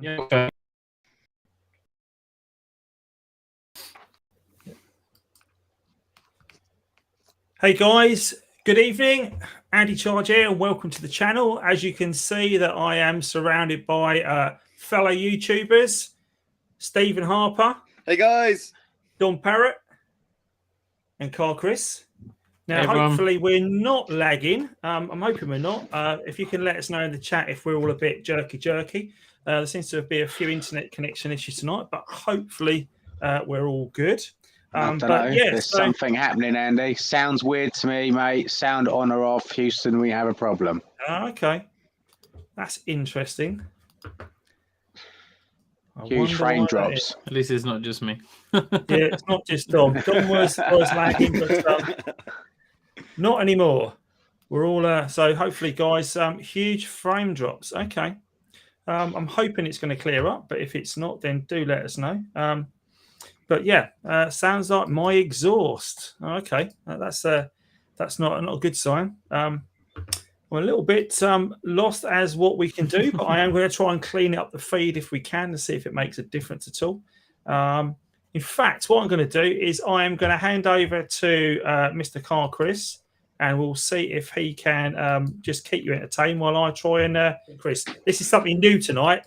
Yeah. Hey guys, good evening. Andycharger here, and welcome to the channel. As you can see, that I am surrounded by fellow YouTubers, Stephen Harper. Hey guys, Don Parrott, and CarChris. Now, Hey, hopefully, we're not lagging. I'm hoping we're not. If you can let us know in the chat if we're all a bit jerky. There seems to be a few internet connection issues tonight, but hopefully we're all good. I don't know. Yeah, there's something happening, Andy. Sounds weird to me, mate. Sound on or off. Houston, we have a problem. Okay. That's interesting. Huge frame drops. At least it's not just me. Yeah, it's not just Dom. Dom was lagging, but not anymore. We're all so hopefully, guys, huge frame drops. Okay. I'm hoping it's going to clear up, but if it's not, then do let us know. But yeah, sounds like my exhaust. Okay, that's not a good sign. We're a little bit lost as what we can do, but I am going to try and clean up the feed if we can to see if it makes a difference at all. In fact, what I'm going to do is I am going to hand over to Mr. CarChris, and we'll see if he can just keep you entertained while I try and Chris. This is something new tonight.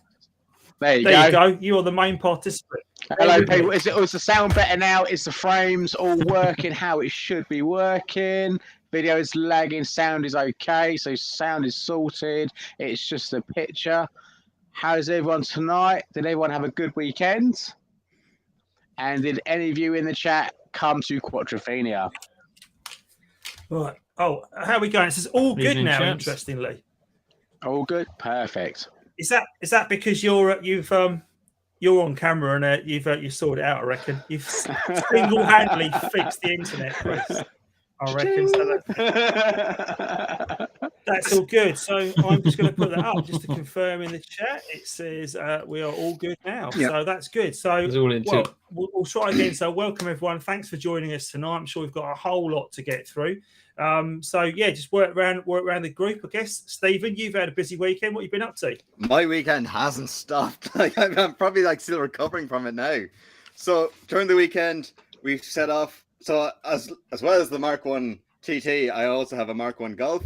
There you go. You are the main participant. Hello, people. Is the sound better now? Is the frames all working how it should be working? Video is lagging. Sound is okay. So sound is sorted. It's just a picture. How's everyone tonight? Did everyone have a good weekend? And did any of you in the chat come to Quattrophenia? Right. Oh, how are we going? This is all good now. Chance. Interestingly, all good. Perfect. Is that because you're on camera and you've sorted it out? I reckon you've single-handedly fixed the internet, Chris. I reckon so. That's all good. So I'm just going to put that up just to confirm in the chat. It says we are all good now. Yep. So that's good. So we'll try again. So welcome everyone. Thanks for joining us tonight. I'm sure we've got a whole lot to get through. So yeah, just work around the group, I guess. Stephen, you've had a busy weekend. What have you been up to? My weekend hasn't stopped. I'm probably still recovering from it now. So during the weekend, we've set off. So as well as the Mark 1 TT, I also have a Mark 1 Golf,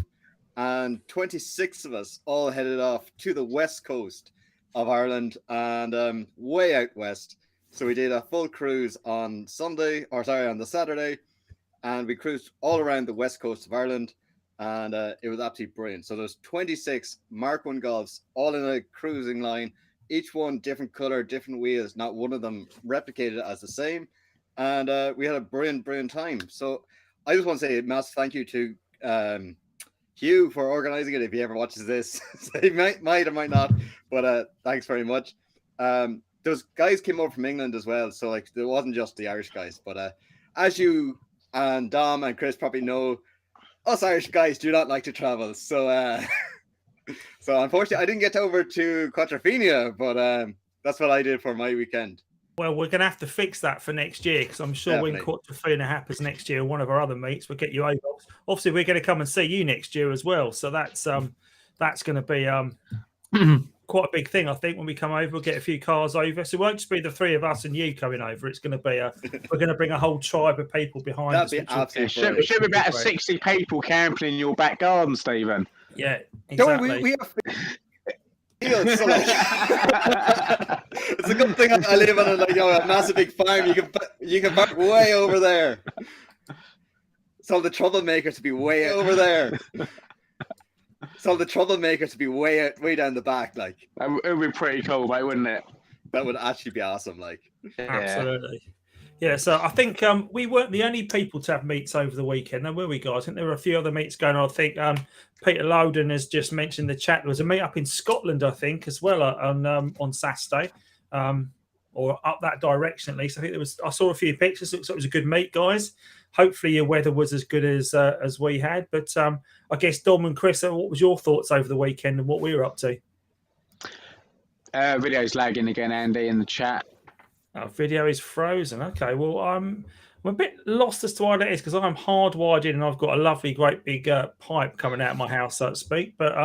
and 26 of us all headed off to the west coast of Ireland and way out west. So we did a full cruise on the Saturday, and we cruised all around the west coast of Ireland, and it was absolutely brilliant. So there's 26 Mark 1 Golfs all in a cruising line, each one different color, different wheels, not one of them replicated as the same. And we had a brilliant time. So I just want to say a massive thank you to Hugh for organizing it. If he ever watches this, so he might or might not, but thanks very much. Those guys came over from England as well, so it wasn't just the Irish guys. But as you and Dom and Chris probably know, us Irish guys do not like to travel. So so unfortunately, I didn't get over to Quattrophenia, but that's what I did for my weekend. Well, we're going to have to fix that for next year, because I'm sure when Quattrophenia happens next year, one of our other meets, we'll get you over. Obviously, we're going to come and see you next year as well. So that's going to be quite a big thing, I think, when we come over. We'll get a few cars over. So it won't just be the three of us and you coming over. It's going to be we're going to bring a whole tribe of people behind us. Should be about 60 people camping in your back garden, Stephen. Yeah, exactly. We have... So it's a good thing I live on a massive big farm. You can park way over there. So the troublemakers to be way over there. So the troublemakers to be way down the back. It would be pretty cool, mate, wouldn't it? That would actually be awesome. Absolutely. Yeah, so I think we weren't the only people to have meets over the weekend, though, were we, guys? I think there were a few other meets going on. I think Peter Loden has just mentioned the chat. There was a meet up in Scotland, I think, as well on Saturday, or up that direction at least. I think I saw a few pictures. Looks like it was a good meet, guys. Hopefully your weather was as good as we had. But I guess Dom and Chris, what was your thoughts over the weekend and what we were up to? Video's lagging again, Andy, in the chat. Our video is frozen. Okay, well, I'm a bit lost as to why that is, because I'm hardwired in and I've got a lovely, great big pipe coming out of my house, so to speak. But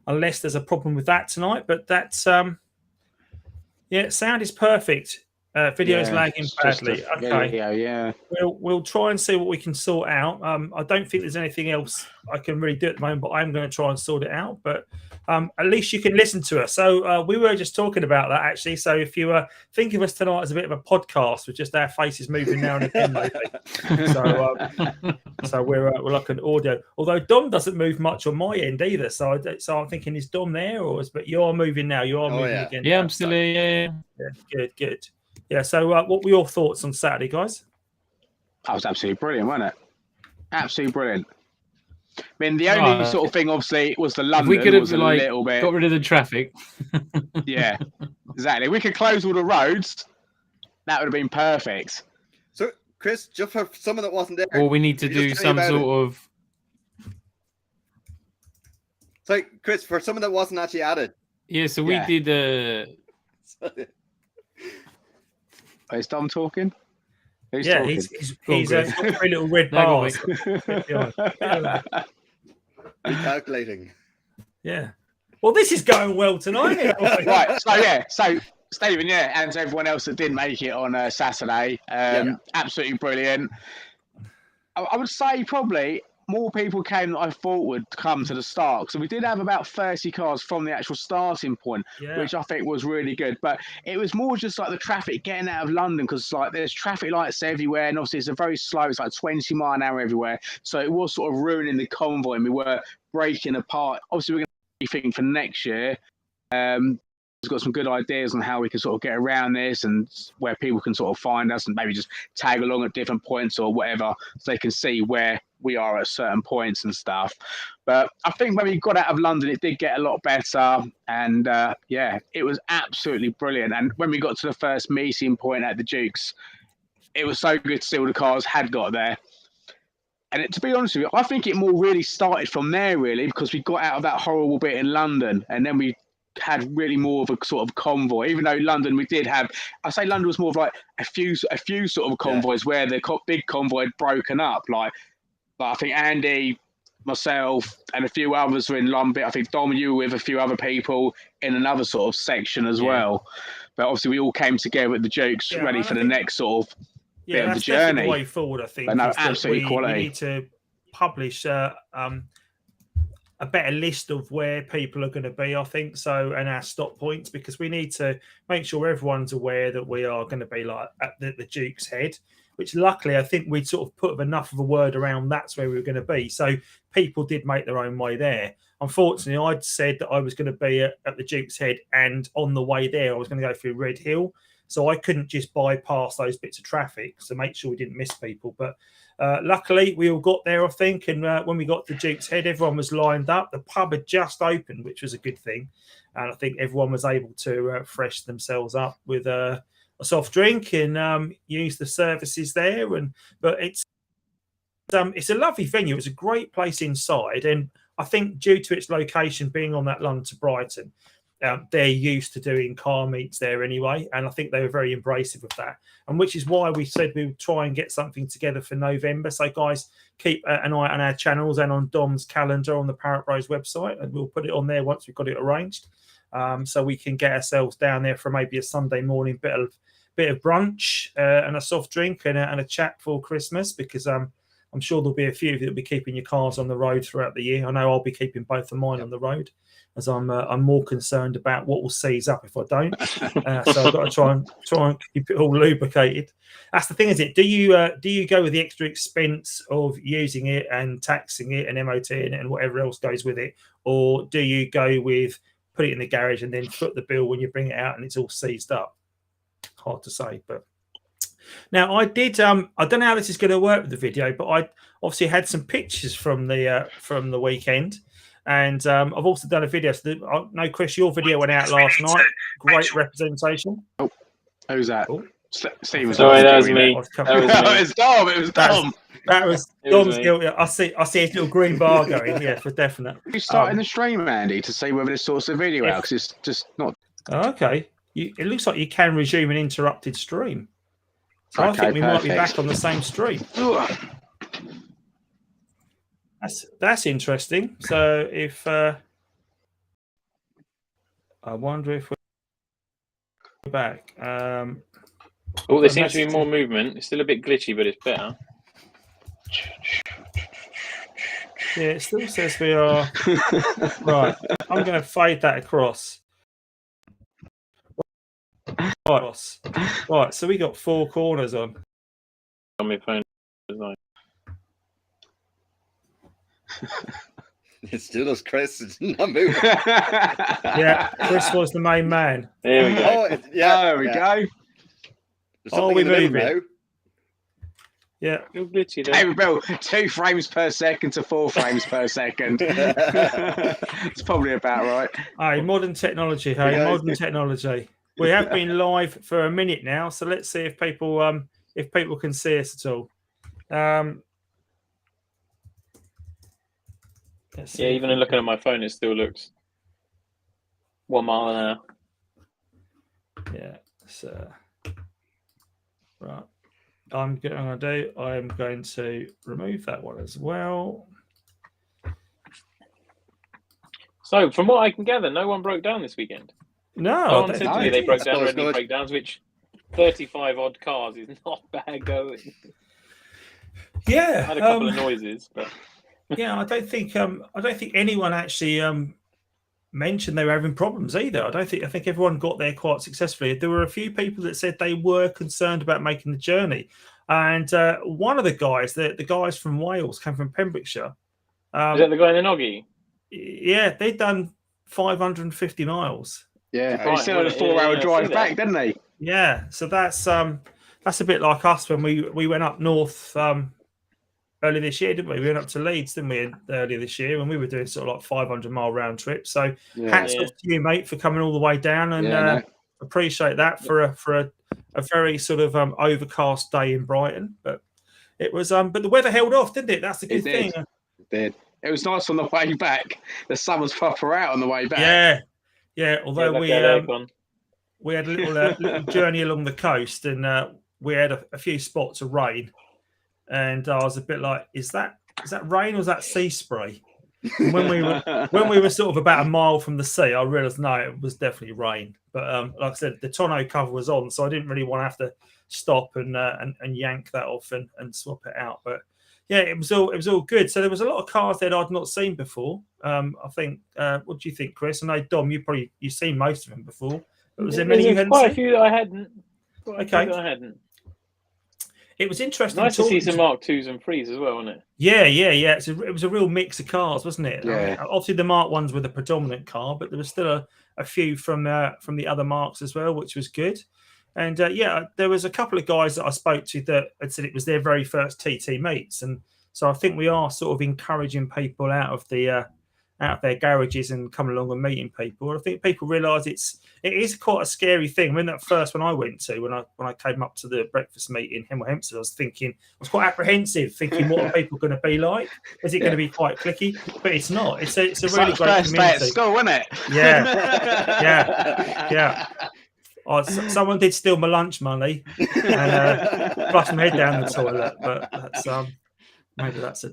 unless there's a problem with that tonight, but that's Yeah, sound is perfect. Video's lagging it's just badly. a Okay. video, yeah. We'll try and see what we can sort out. I don't think there's anything else I can really do at the moment, but I'm going to try and sort it out. But at least you can listen to us. So we were just talking about that actually. So if you think of us tonight as a bit of a podcast with just our faces moving now and again, maybe. So we're like an audio. Although Dom doesn't move much on my end either. So I'm thinking, is Dom there but you are moving now? You are moving again. Yeah, I'm still here. Yeah, good. Yeah. So what were your thoughts on Saturday, guys? That was absolutely brilliant, wasn't it? Absolutely brilliant. I mean, the only sort of thing, obviously, was the London. We could have was a little bit. got rid of the traffic. Yeah, exactly. We could close all the roads. That would have been perfect. So, Chris, just for someone that wasn't there, Or we need to do some sort of. So, Chris, for someone that wasn't actually added. Yeah, so we did. Is Dom talking? Who's yeah, talking? he's got three little red bars. Calculating. Yeah. Well, this is going well tonight. Right. So Stephen, and to everyone else that didn't make it on Saturday, absolutely brilliant. I would say probably more people came than I thought would come to the start. So we did have about 30 cars from the actual starting point, which I think was really good. But it was more just like the traffic getting out of London, because like there's traffic lights everywhere, and obviously it's a very slow. It's like 20 mile an hour everywhere. So it was sort of ruining the convoy, and we were breaking apart. Obviously, we're going to do anything for next year. We've got some good ideas on how we can sort of get around this and where people can sort of find us and maybe just tag along at different points or whatever, so they can see where we are at certain points and stuff. But I think when we got out of London, it did get a lot better. And it was absolutely brilliant. And when we got to the first meeting point at the Dukes, it was so good to see all the cars had got there. And to be honest with you, I think it more really started from there, really, because we got out of that horrible bit in London, and then we had really more of a sort of convoy. Even though London, we did have, I say London was more of like a few sort of convoys where the big convoy had broken up. Like I think Andy, myself, and a few others were in London. I think Dom, you were with a few other people in another sort of section as well. But obviously, we all came together at the Dukes, ready for the next sort of bit of the journey. The way forward, I think. But no, absolutely quality. We need to publish a better list of where people are going to be, I think, and our stop points, because we need to make sure everyone's aware that we are going to be like at the Duke's Head, which luckily I think we'd sort of put enough of a word around that's where we were going to be. So people did make their own way there. Unfortunately, I'd said that I was going to be at the Duke's Head, and on the way there, I was going to go through Red Hill. So I couldn't just bypass those bits of traffic to make sure we didn't miss people. But luckily, we all got there, I think. And when we got to Duke's Head, everyone was lined up. The pub had just opened, which was a good thing. And I think everyone was able to freshen themselves up with a soft drink and use the services there. But it's a lovely venue. It's a great place inside. And I think due to its location being on that London to Brighton, they're used to doing car meets there anyway, and I think they were very embracive of that, and which is why we said we would try and get something together for November. So guys, keep an eye on our channels and on Dom's calendar on the Parrot Bros website, and we'll put it on there once we've got it arranged, so we can get ourselves down there for maybe a Sunday morning bit of brunch and a soft drink and a chat for Christmas, because I'm sure there'll be a few of you that'll be keeping your cars on the road throughout the year. I know I'll be keeping both of mine on the road, as I'm more concerned about what will seize up if I don't. So I've got to try and keep it all lubricated. That's the thing, is it? Do you go with the extra expense of using it and taxing it and MOTing it and whatever else goes with it, or do you go with put it in the garage and then foot the bill when you bring it out and it's all seized up? Hard to say, but. Now, I did. I don't know how this is going to work with the video, but I obviously had some pictures from the weekend, and I've also done a video. So no, Chris, your video went out last night. Great representation. Oh, who's that? Oh. Steve. Sorry, that was me. It was Dom. It was Dom. That was Dom's guilty. I see his little green bar going. Yeah, for definite. You starting the stream, Andy, to see whether this sorts of video out, because it's just not. Okay, it looks like you can resume an interrupted stream. So I think we might be back on the same stream. That's interesting. So if I wonder if back. Oh, there seems to be message- more movement. It's still a bit glitchy, but it's better. Yeah, it still says we are right. I'm going to fade that across. Right, so we got 4 corners on. On my phone. Design. It still does, Chris. It's not moving. Yeah, Chris was the main man. There we go. Oh, There we go. There's Oh, something we're in the middle moving. now. Yeah, Still glitchy Hey, though. Bill, 2 frames per second to 4 frames per second. It's probably about right. hey, modern technology. Hey, Yeah. modern technology. We have been live for a minute now, so let's see if people can see us at all. Let's see Yeah, if even we in looking can- at my phone, it still looks 1 mile an hour. Yeah. So, right. I'm going to remove that one as well. So, from what I can gather, no one broke down this weekend. No, No I one don't said to think me they it broke is. down or That's any good. breakdowns, which 35 odd cars is not bad going. Yeah, I had a couple of noises, but yeah. I don't think anyone actually mentioned they were having problems either. I think everyone got there quite successfully. There were a few people that said they were concerned about making the journey, and one of the guys, the guys from Wales, came from Pembrokeshire. is that the guy in the Noggy? Yeah, they'd done 550 miles. Yeah, Right, he still had a well, 4-hour yeah, I drive see back, that. didn't he? Yeah, so that's a bit like us when we went up north earlier this year, didn't we? We went up to Leeds, didn't we, earlier this year, when we were doing sort of like 500-mile round trip. So hats Yeah. off to you, mate, for coming all the way down, and Yeah, no. appreciate that for a very sort of overcast day in Brighton. But it was but the weather held off, didn't it? That's the good It thing. did. It did. It was nice on the way back. The sun was proper out on the way back. Yeah. Yeah, Although like we that aircon. we had a little journey along the coast, and we had a few spots of rain, and I was a bit like, is that rain or is that sea spray? And when we were sort of about a mile from the sea, I realised no, it was definitely rain. But like I said, the tonneau cover was on, so I didn't really want to have to stop and yank that off and swap it out. But yeah, it was all good. So there was a lot of cars that I'd not seen before. I think. What do you think, Chris? I know Dom, you've seen most of them before. But was there many you hadn't quite a seen? few that I hadn't. Quite a few Okay. that I hadn't. It was interesting. Nice to see talking some Mark 2s and 3s as well, wasn't it? Yeah. It was a real mix of cars, wasn't it? Yeah. I mean, obviously, the Mark ones were the predominant car, but there was still a few from the other Marks as well, which was good. And there was a couple of guys that I spoke to that had said it was their very first TT meets, and so I think we are sort of encouraging people out of their garages and coming along and meeting people. I think people realise it is quite a scary thing. When I went to when I came up to the breakfast meet in Hemel Hempstead, I was quite apprehensive, thinking what are people going to be like? Is it going to be quite clicky? But it's not. It's a really like great first day at community. school, wasn't it? Yeah. Someone did steal my lunch money and flushed my head down the toilet, but that's maybe that's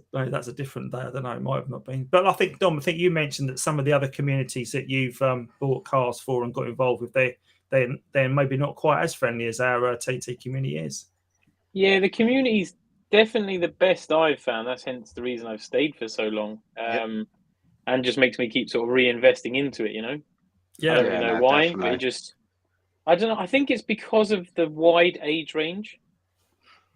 a different day. I don't know. It might have not been. But I think, Dom, you mentioned that some of the other communities that you've bought cars for and got involved with, they're maybe not quite as friendly as our TT community is. Yeah, the community's definitely the best I've found. That's hence the reason I've stayed for so long. And just makes me keep sort of reinvesting into it, you know? Yeah. I don't really know why, definitely. but I don't know. I think it's because of the wide age range.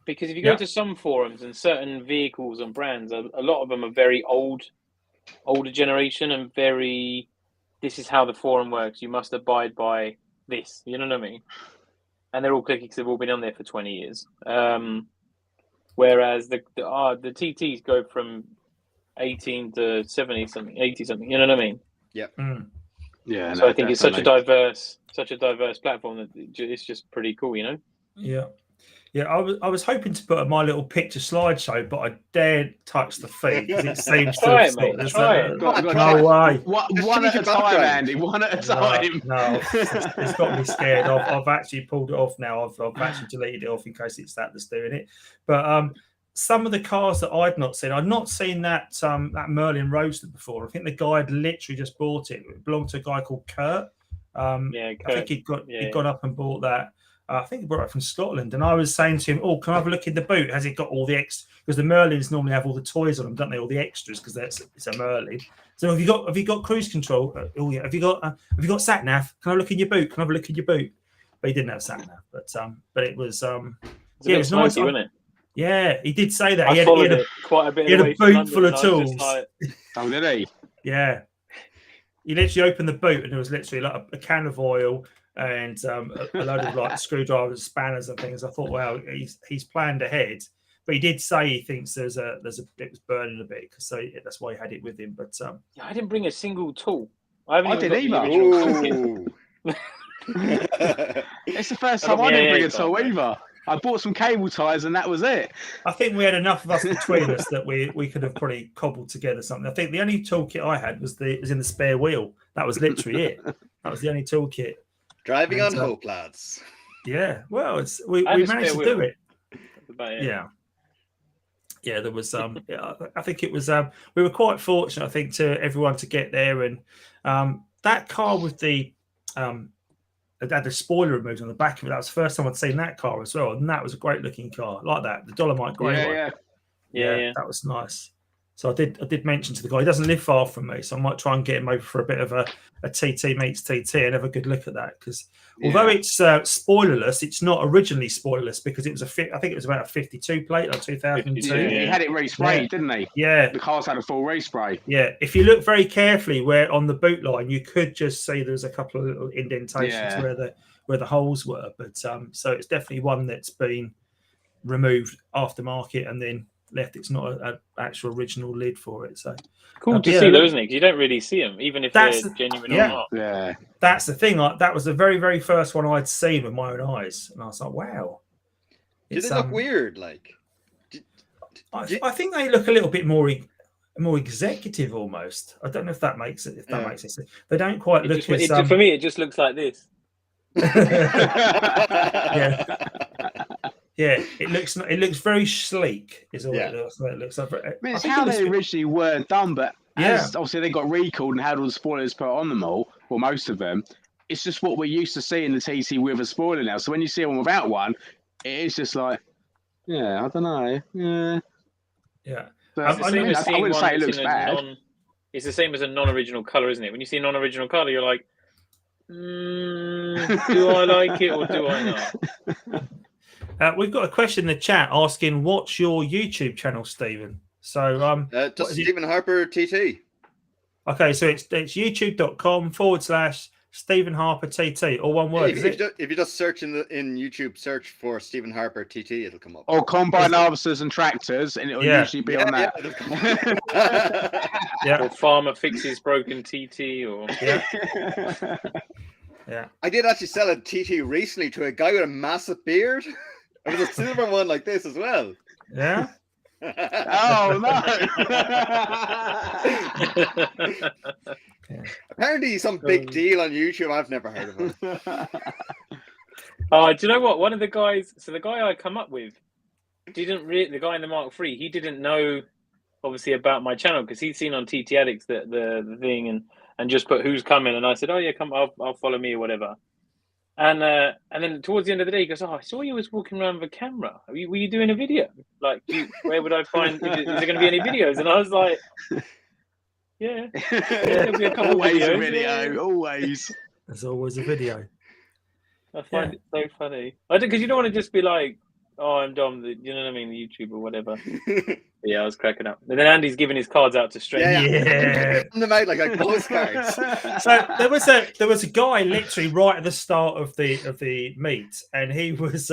Because if you go to some forums and certain vehicles and brands, a lot of them are very older generation and very, this is how the forum works. You must abide by this. You know what I mean? And they're all clicky because they've all been on there for 20 years. Whereas the TTs go from 18 to 70 something, 80 something. You know what I mean? Yeah. Yeah. So I think it's such a diverse platform that it's just pretty cool, you know? Yeah. Yeah, I was hoping to put my little picture slideshow, but I dared touch the feed because it seems to Try have it, mate. stopped. Try it. No way. One at a time, Andy. One at a time. No, it's got me scared. I've actually pulled it off now. I've actually deleted it off in case it's that's doing it. But some of the cars that I'd not seen that Merlin Roadster before. I think the guy had literally just bought it. It belonged to a guy called Kurt. Yeah, I think he'd gone up and bought that. I think he brought it from Scotland, and I was saying to him, "Oh, can I have a look in the boot? Has it got all the extras? Because the Merlins normally have all the toys on them, don't they? All the extras, because it's a Merlin. So have you got cruise control? Oh yeah. Have you got sat nav? Can I look in your boot? Can I have a look in your boot?" But he didn't have sat nav. But it was it was nice, wasn't it? Yeah, he did say that. I followed it quite a bit. He had a boot full of tools. Oh, did he? Yeah. You literally opened the boot and there was literally like a can of oil and a load of like screwdrivers, spanners, and things. I thought, well, he's planned ahead. But he did say he thinks it was burning a bit, so that's why he had it with him. But I didn't bring a single tool. I didn't either. It's the first time I didn't bring a tool either. I bought some cable ties and that was it. I think we had enough of us between us that we could have probably cobbled together something. I think the only toolkit I had was in the spare wheel. That was literally it. That was the only toolkit. Driving on hope, lads. Yeah, well, we managed to do it. Yeah. Yeah, there was. I think it was. We were quite fortunate, I think, to everyone to get there, and that car with the it had the spoiler removed on the back of it. That was the first time I'd seen that car as well, and that was a great looking car, like that, the Dolomite grey one. Yeah, that was nice. So I did mention to the guy, he doesn't live far from me, so I might try and get him over for a bit of a TT meets TT and have a good look at that, because although it's spoilerless, it's not originally spoilerless, because it was I think it was about a 52 plate, like 2002. Yeah. He had it resprayed, didn't he? Yeah. The car's had a full respray. Yeah. If you look very carefully where on the boot line, you could just see there's a couple of little indentations where the holes were. But so it's definitely one that's been removed aftermarket and then left. It's not an actual original lid for it. So cool to see those, Nick. You don't really see them, even if they're genuine or not. Yeah, that's the thing. That was the very, very first one I'd seen with my own eyes, and I was like, "Wow!" Did it look weird? Like, I think they look a little bit more executive, almost. I don't know if that makes it. Makes sense. They don't quite look. For me, it just looks like this. Yeah. Yeah, it looks very sleek. Is all it looks. It looks like. It's how they originally were done, but obviously they got recalled and had all the spoilers put on them all, or most of them. It's just what we're used to seeing the TT with a spoiler now. So when you see one without one, it is just like, I don't know, yeah. I wouldn't say it looks bad. It's the same as a non-original color, isn't it? When you see a non-original color, you're like, do I like it or do I not? We've got a question in the chat asking, what's your YouTube channel, Stephen? So just Stephen Harper TT. Okay, so it's youtube.com/Stephen Harper TT, all one word. If you just search in YouTube, search for Stephen Harper TT, it'll come up. Or combine harvesters and tractors, and it'll usually be on that. Or farmer fixes broken TT, or yeah. I did actually sell a TT recently to a guy with a massive beard. It was a silver one like this as well. Yeah. Oh no! Apparently, some big deal on YouTube. I've never heard of him. Oh, do you know what? One of the guys. So the guy I come up with didn't really. The guy in the Mark III. He didn't know, obviously, about my channel because he'd seen on TT Addicts the thing and just put who's coming, and I said, oh yeah, come, I'll follow me or whatever. And then towards the end of the day, he goes, "Oh, I saw you was walking around with a camera. Were you doing a video? Like, where would I find? Is there going to be any videos?" And I was like, "Yeah, there'll be a couple always videos. A video, always. There's always a video." I find it so funny. Because you don't want to just be like, "Oh, I'm Dom," you know what I mean, the YouTube or whatever. Yeah, I was cracking up. And then Andy's giving his cards out to strangers. Yeah. Them out like postcards. So there was a guy literally right at the start of the meet, and he was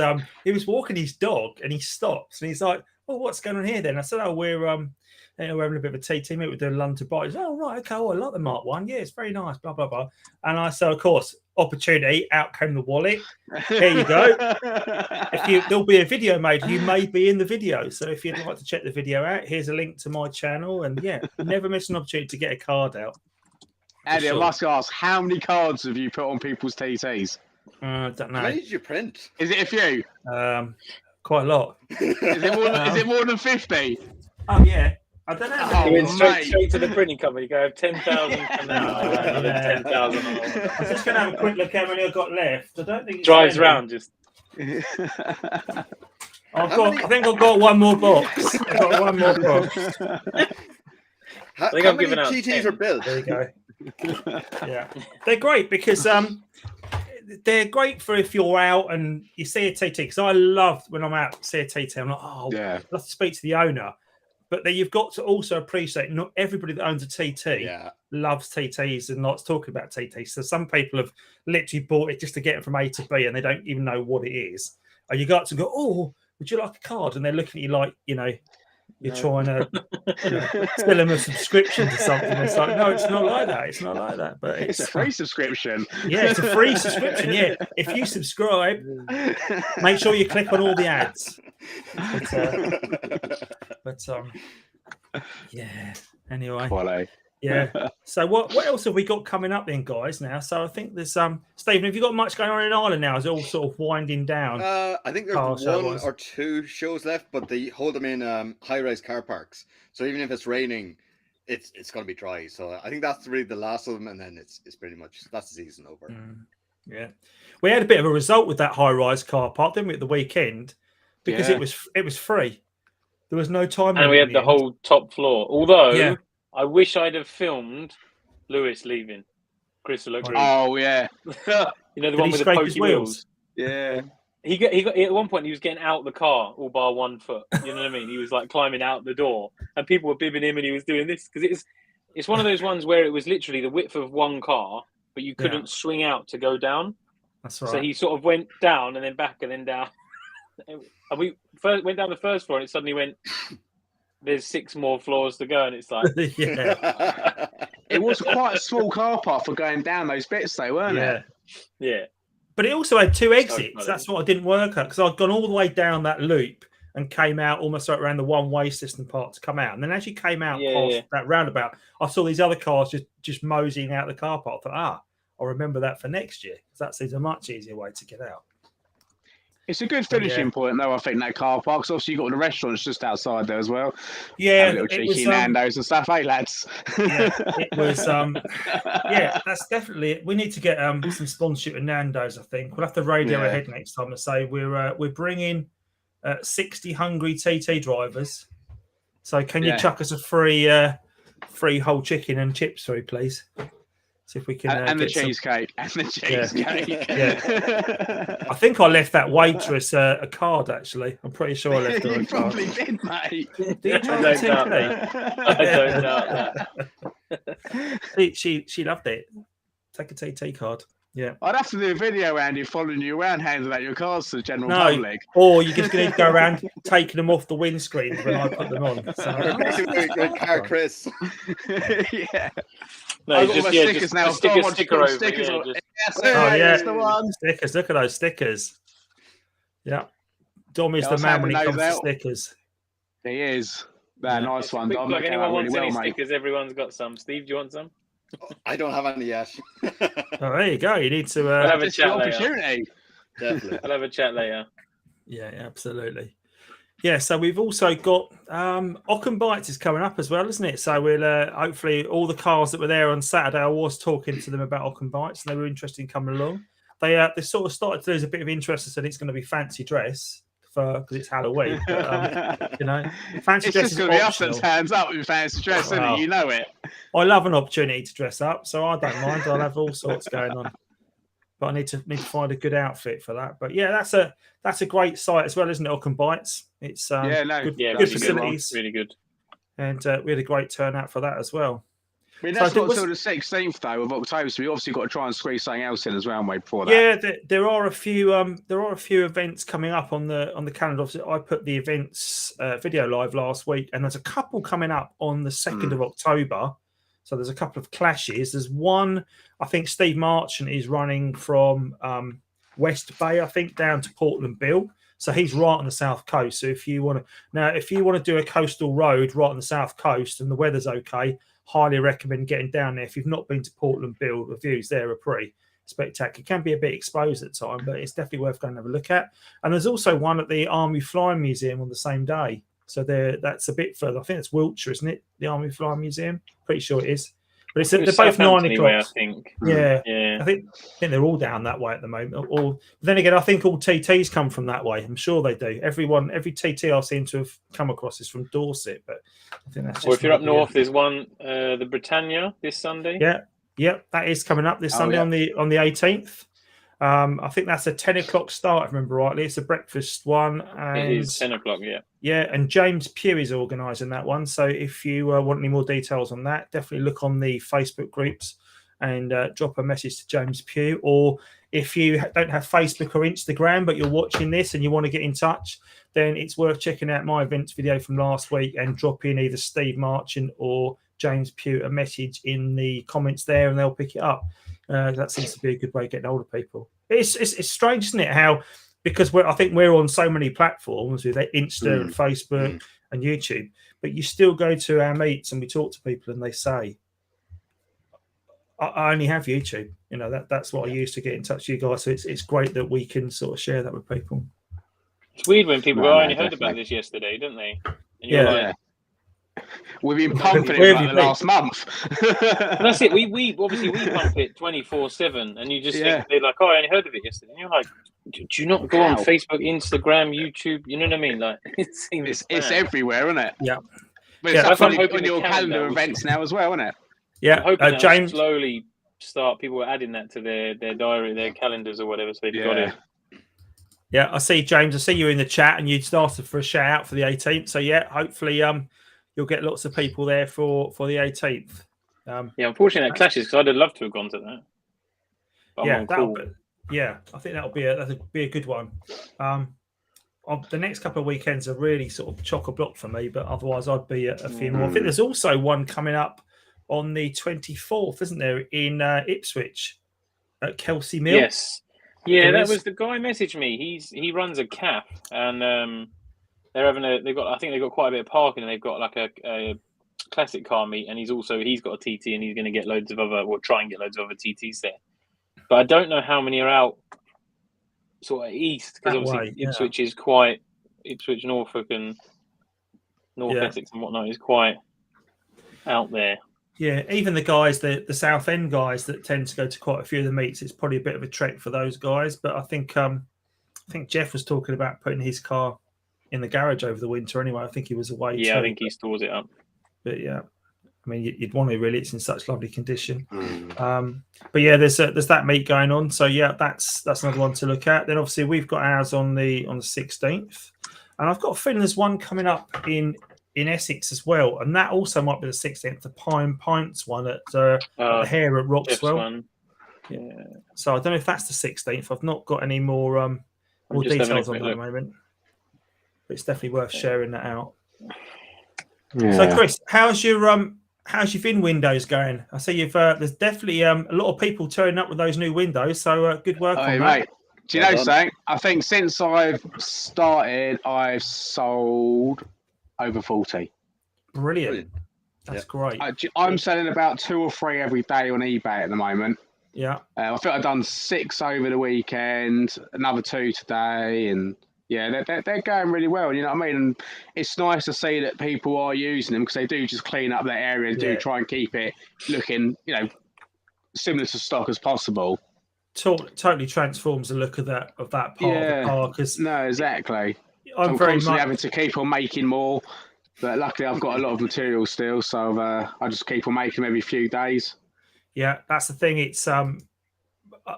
walking his dog, and he stops, and he's like, "Oh, what's going on here?" Then I said, "Oh, we're having a bit of a TT meet. We're doing London Bike." He said, "Oh, right, okay. Oh, I like the Mark I. Yeah, it's very nice." Blah blah blah. And I said, "Of course, opportunity. Out came the wallet. Here you go. There'll be a video made. You may be in the video. So if you'd like to check the video out, here's a link to my channel. And yeah, never miss an opportunity to get a card out." Andy, I must ask, how many cards have you put on people's TTs? I don't know. How many did you print? Is it a few? Quite a lot. Is it more than 50? Oh yeah. I don't know. Oh, You went mate. straight to the printing company. You go 10,000 for now. Yeah. 10,000. I'm just going to have a quick look how many I've got left. I don't think it's Drives many. around just. I think I've got one more box. I've got one more box. How think I'm many giving out TTs 10. are built? There you go. Yeah, they're great because they're great for if you're out and you see a TT. Because I love when I'm out see a TT. I'm like, Yeah. I'd love to speak to the owner. But then you've got to also appreciate not everybody that owns a TT loves TTs and likes talking about TTs. So some people have literally bought it just to get it from A to B and they don't even know what it is. And you got to go, oh, would you like a card? And they're looking at you like, you're trying to sell them a subscription to something. It's like, no, it's not like that. It's not like that. But It's a free subscription. Yeah, it's a free subscription. Yeah, if you subscribe, make sure you click on all the ads. But yeah. Anyway, Quality. yeah. So what else have we got coming up then, guys? Now, so I think there's Stephen, have you got much going on in Ireland now? Is it all sort of winding down? I think there's one or two shows left, but they hold them in high-rise car parks. So even if it's raining, it's going to be dry. So I think that's really the last of them, and then it's pretty much that's the season over. Yeah, we had a bit of a result with that high-rise car park, didn't we, at the weekend? Because it was free. There was no time. And we had the whole top floor. Although I wish I'd have filmed Lewis leaving. Chris will agree. Oh yeah. You know the one with the pokey wheels. Yeah. He got at one point he was getting out the car all bar 1 foot. You know what I mean? He was like climbing out the door, and people were bibbing him, and he was doing this because it's one of those ones where it was literally the width of one car, but you couldn't swing out to go down. That's right. So he sort of went down and then back and then down. And we went down the first floor, and it suddenly went. There's 6 more floors to go, and it's like, It was quite a small car park for going down those bits, though, weren't it? Yeah. But it also had 2 exits. That's what I didn't work out because I'd gone all the way down that loop and came out almost right around the one-way system part to come out. And then as you came out past that roundabout, I saw these other cars just moseying out the car park. I thought, I'll remember that for next year because that seems a much easier way to get out. It's a good finishing point, though, I think, that car park. So obviously, you've got the restaurants just outside there as well. Yeah. Little cheeky Nando's and stuff, eh, lads? Yeah, it was. That's definitely it. We need to get some sponsorship with Nando's, I think. We'll have to radio ahead next time and say we're bringing 60 hungry TT drivers. So can you chuck us a free whole chicken and chips through, please? See if we can. And the cheesecake. And the cheesecake. Yeah. I think I left that waitress a card, actually. I'm pretty sure I left her a You card. probably did, mate. I don't doubt that. She loved it. Take a TT card. Yeah. I'd have to do a video, Andy, following you around, handing out your cards to the general public. Or you're just going to go around taking them off the windscreen when I put them on. So, good CarChris. Yeah. No, I've got just, my stickers now. Stick a sticker over. Stickers Yeah, on. just... That's the one. Stickers. Look at those stickers. Yeah. Dom is the man when it comes to stickers. He is. Nice one, Dom. Like anyone wants really any well, stickers, everyone's got some. Steve, do you want some? I don't have any yet. Oh, there you go. You need to We'll have a chat opportunity. Definitely. I'll have a chat later. Yeah, absolutely. Yeah, so we've also got Ochan Bites is coming up as well, isn't it? So we'll hopefully all the cars that were there on Saturday, I was talking to them about Ochan Bites, and they were interested in coming along. They sort of started to lose a bit of interest and said it's going to be fancy dress because it's Halloween. But, fancy dress is going to be us that's hands up with fancy dress, isn't it? You know it. I love an opportunity to dress up, so I don't mind. I'll have all sorts going on. But I need to find a good outfit for that. But yeah, that's a great site as well, isn't it? Ochan Bites. It's good facilities, really good. And we had a great turnout for that as well. I mean, that's not until the 16th though of October, so we obviously got to try and squeeze something else in as well, mate. Before that, yeah, there are a few events coming up on the calendar. Obviously, I put the events video live last week, and there's a couple coming up on the 2nd of October. So there's a couple of clashes. There's one, I think Steve Marchant is running from West Bay, I think, down to Portland Bill. So he's right on the south coast. So if you want to do a coastal road right on the south coast and the weather's okay, highly recommend getting down there. If you've not been to Portland Bill, the views there are pretty spectacular. It can be a bit exposed at time, but it's definitely worth going to have a look at. And there's also one at the Army Flying Museum on the same day. So that's a bit further. I think it's Wiltshire, isn't it? The Army Flying Museum. Pretty sure it is. But they're both 9 o'clock. I think. Yeah. Yeah. I think they're all down that way at the moment. Or then again, I think all TTs come from that way. I'm sure they do. Every TT I seem to have come across is from Dorset, but I think that's just. Or if you're up north, there's one, the Britannia this Sunday. Yeah, that is coming up this Sunday on the 18th. I think that's a 10 o'clock start, if I remember rightly. It's a breakfast one. And it is 10 o'clock, yeah. Yeah, and James Pugh is organising that one. So if you want any more details on that, definitely look on the Facebook groups and drop a message to James Pugh. Or if you don't have Facebook or Instagram, but you're watching this and you want to get in touch, then it's worth checking out my events video from last week and drop in either Steve Marchant or James Pugh a message in the comments there, and they'll pick it up. That seems to be a good way of getting hold of people. It's strange, isn't it? How, because I think we're on so many platforms with Insta and Facebook and YouTube, but you still go to our meets and we talk to people and they say, I only have YouTube. You know, that's what I use to get in touch with you guys. So it's great that we can sort of share that with people. It's weird when people go, I only heard about this yesterday, didn't they? And you're like, we've been pumping it for the last month. That's it. We obviously we pump it 24/7, and you just think they're like, "Oh, I only heard of it yesterday." And you're like, "Do you not go on Facebook, Instagram, YouTube?" You know what I mean? Like, it's everywhere, isn't it? Yeah. But it's on your calendar events now as well, isn't it? Yeah. I'm hoping James slowly start people adding that to their diary, their calendars, or whatever. So they've got it. Yeah, I see, James. I see you in the chat, and you started for a shout out for the 18th. So yeah, hopefully, you'll get lots of people there for the 18th. Unfortunately, that clashes because I'd have loved to have gone to that. But I think that'll be a good one. The next couple of weekends are really sort of chock-a-block for me, but otherwise I'd be at a few more. I think there's also one coming up on the 24th, isn't there, in Ipswich at Kelsey Mill? Yes. Yeah, that was the guy messaged me. He runs a CAF, and they're having I think they've got quite a bit of parking, and they've got like a classic car meet, and he's got a TT, and he's going to get try and get loads of other TTs there. But I don't know how many are out sort of east, because obviously Ipswich is quite Ipswich, Norfolk, and North Essex and whatnot is quite out there. Yeah, even the guys, the South End guys that tend to go to quite a few of the meets, it's probably a bit of a trek for those guys. But I think Jeff was talking about putting his car in the garage over the winter anyway. I think he was away. Yeah, I think he stores it up. But yeah, I mean, you'd want to really. It's in such lovely condition. But yeah, there's that meet going on. So yeah, that's another one to look at. Then obviously we've got ours on the 16th, and I've got a feeling there's one coming up in Essex as well, and that also might be the 16th, the Pine Pints one at the Hare at Roxwell. Yeah. So I don't know if that's the 16th. I've not got any more details on that at the moment. But it's definitely worth sharing that out. Yeah. So Chris, how's your VIN windows going? I see you've there's definitely a lot of people turning up with those new windows. So good work on that. Mate. Do you know something? I think since I've started, I've sold over 40. Brilliant. That's great. I'm selling about 2 or 3 every day on eBay at the moment. Yeah. I think I've done 6 over the weekend, another 2 today, and yeah, they're going really well. You know what I mean? And it's nice to see that people are using them because they do just clean up their area and do try and keep it looking, similar to stock as possible. Totally transforms the look of that part of the car. No, exactly. I'm very constantly having to keep on making more, but luckily I've got a lot of material still, so I just keep on making them every few days. Yeah, that's the thing. It's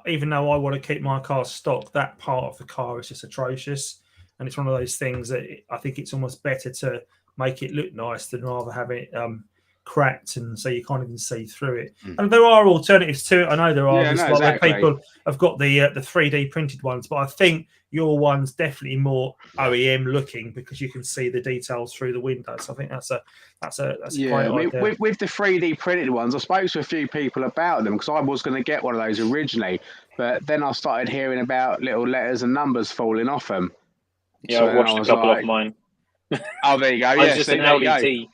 even though I want to keep my car stocked, that part of the car is just atrocious, and it's one of those things that I think it's almost better to make it look nice than rather have it cracked and so you can't even see through it. And there are alternatives to it. I know there are. Exactly. People have got the 3D printed ones, but I think your one's definitely more OEM looking because you can see the details through the window. So I think that's a great idea. With the 3D printed ones, I spoke to a few people about them because I was going to get one of those originally, but then I started hearing about little letters and numbers falling off them. Yeah, so I watched a couple of mine. Oh, there you go. Yeah, just an LDT.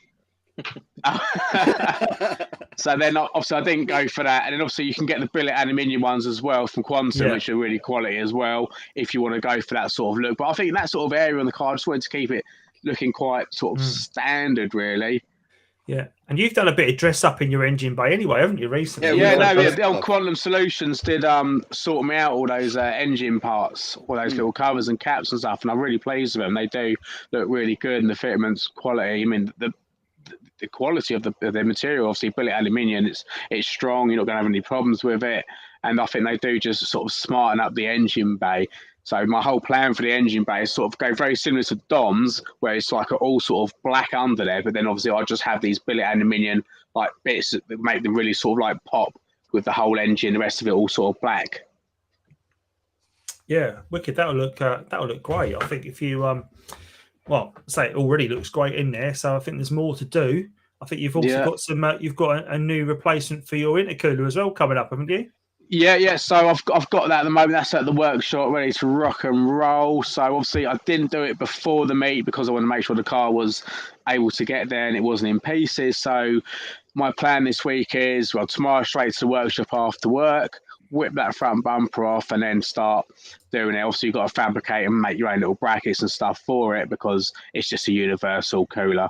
So then obviously I didn't go for that, and then obviously you can get the billet aluminium ones as well from Quantum, which are really quality as well if you want to go for that sort of look. But I think that sort of area on the car, I just wanted to keep it looking quite sort of standard, really. Yeah, and you've done a bit of dress up in your engine bay anyway, haven't you, recently? Yeah, The old Quantum Solutions did sort me out all those engine parts, all those little covers and caps and stuff, and I'm really pleased with them. They do look really good, and the fitment's quality. I mean, the quality of the material, obviously billet aluminium, it's strong. You're not going to have any problems with it, and I think they do just sort of smarten up the engine bay. So my whole plan for the engine bay is sort of go very similar to Dom's, where it's like all sort of black under there, but then obviously I just have these billet aluminium like bits that make them really sort of like pop with the whole engine, the rest of it all sort of black. Yeah, wicked. That'll look great. I think if you well, say it already looks great in there, so I think there's more to do. I think you've also got some you've got a new replacement for your intercooler as well coming up, haven't you? Yeah. So I've got that at the moment. That's at the workshop, ready to rock and roll. So obviously I didn't do it before the meet because I want to make sure the car was able to get there and it wasn't in pieces. So my plan this week is, well, tomorrow straight to the workshop after work, whip that front bumper off and then start doing it. Obviously you've got to fabricate and make your own little brackets and stuff for it because it's just a universal cooler.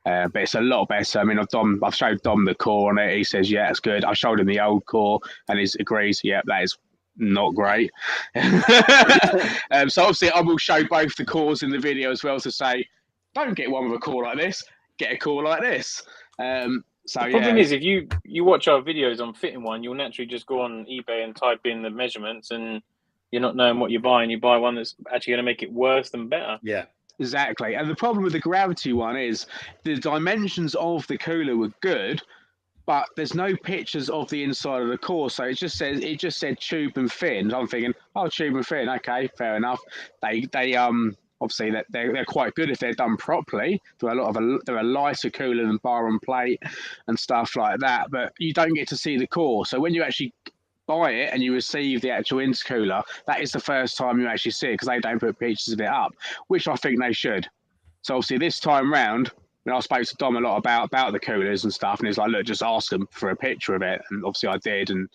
But it's a lot better. I mean, I've showed Dom the core on it. He says, yeah, it's good. I showed him the old core and he agrees, yeah, that is not great. So obviously I will show both the cores in the video as well to say, don't get one with a core like this, get a core like this. So the problem is if you watch our videos on fitting one, you'll naturally just go on eBay and type in the measurements and you're not knowing what you're buying. You buy one that's actually going to make it worse than better. Yeah. Exactly. And the problem with the gravity one is the dimensions of the cooler were good, but there's no pictures of the inside of the core. So it just said tube and fin. I'm thinking, oh, tube and fin. Okay, fair enough. They obviously they're quite good if they're done properly. They're a lighter cooler than bar and plate and stuff like that, but you don't get to see the core. So when you actually buy it and you receive the actual intercooler, that is the first time you actually see it because they don't put pictures of it up, which I think they should. So obviously this time round, I spoke to Dom a lot about the coolers and stuff, and he's like, look, just ask them for a picture of it. And obviously I did, and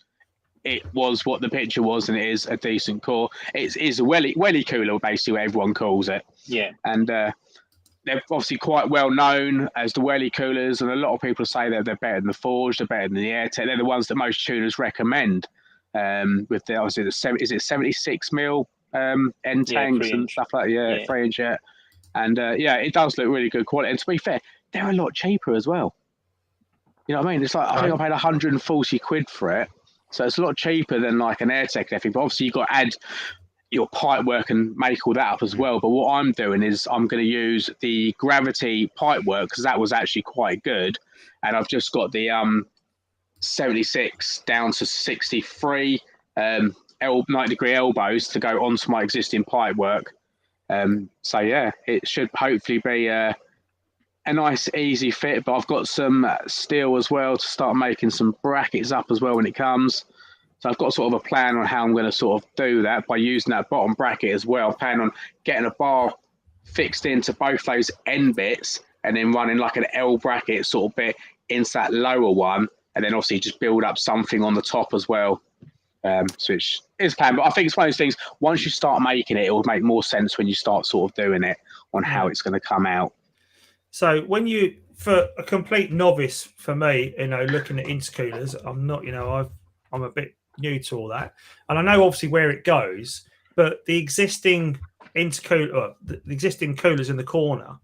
it was what the picture was, and it is a decent core. It is a welly cooler, basically, what everyone calls it. Yeah. And they're obviously quite well known as the welly coolers, and a lot of people say that they're better than the Forge, they're better than the AirTech. They're the ones that most tuners recommend. With the obviously is it 76 mil end tanks and stuff like that. Yeah, 3-inch. Yeah. And it does look really good quality. And to be fair, they're a lot cheaper as well. You know what I mean? It's like I think I paid 140 quid for it, so it's a lot cheaper than like an AirTech and everything. But obviously you've got to add your pipe work and make all that up as well. But what I'm doing is I'm going to use the gravity pipe work because that was actually quite good, and I've just got the 76 down to 63 90-degree elbows to go onto my existing pipe work. So yeah, it should hopefully be a nice easy fit, but I've got some steel as well to start making some brackets up as well when it comes. So I've got sort of a plan on how I'm going to sort of do that by using that bottom bracket as well. I plan on getting a bar fixed into both those end bits and then running like an L bracket sort of bit into that lower one, and then obviously just build up something on the top as well. So it's planned, but I think it's one of those things, once you start making it, it will make more sense when you start sort of doing it on how it's going to come out. So when you, for a complete novice for me, looking at intercoolers, I'm not, I'm a bit new to all that. And I know obviously where it goes, but the existing intercooler, the existing coolers in the corner,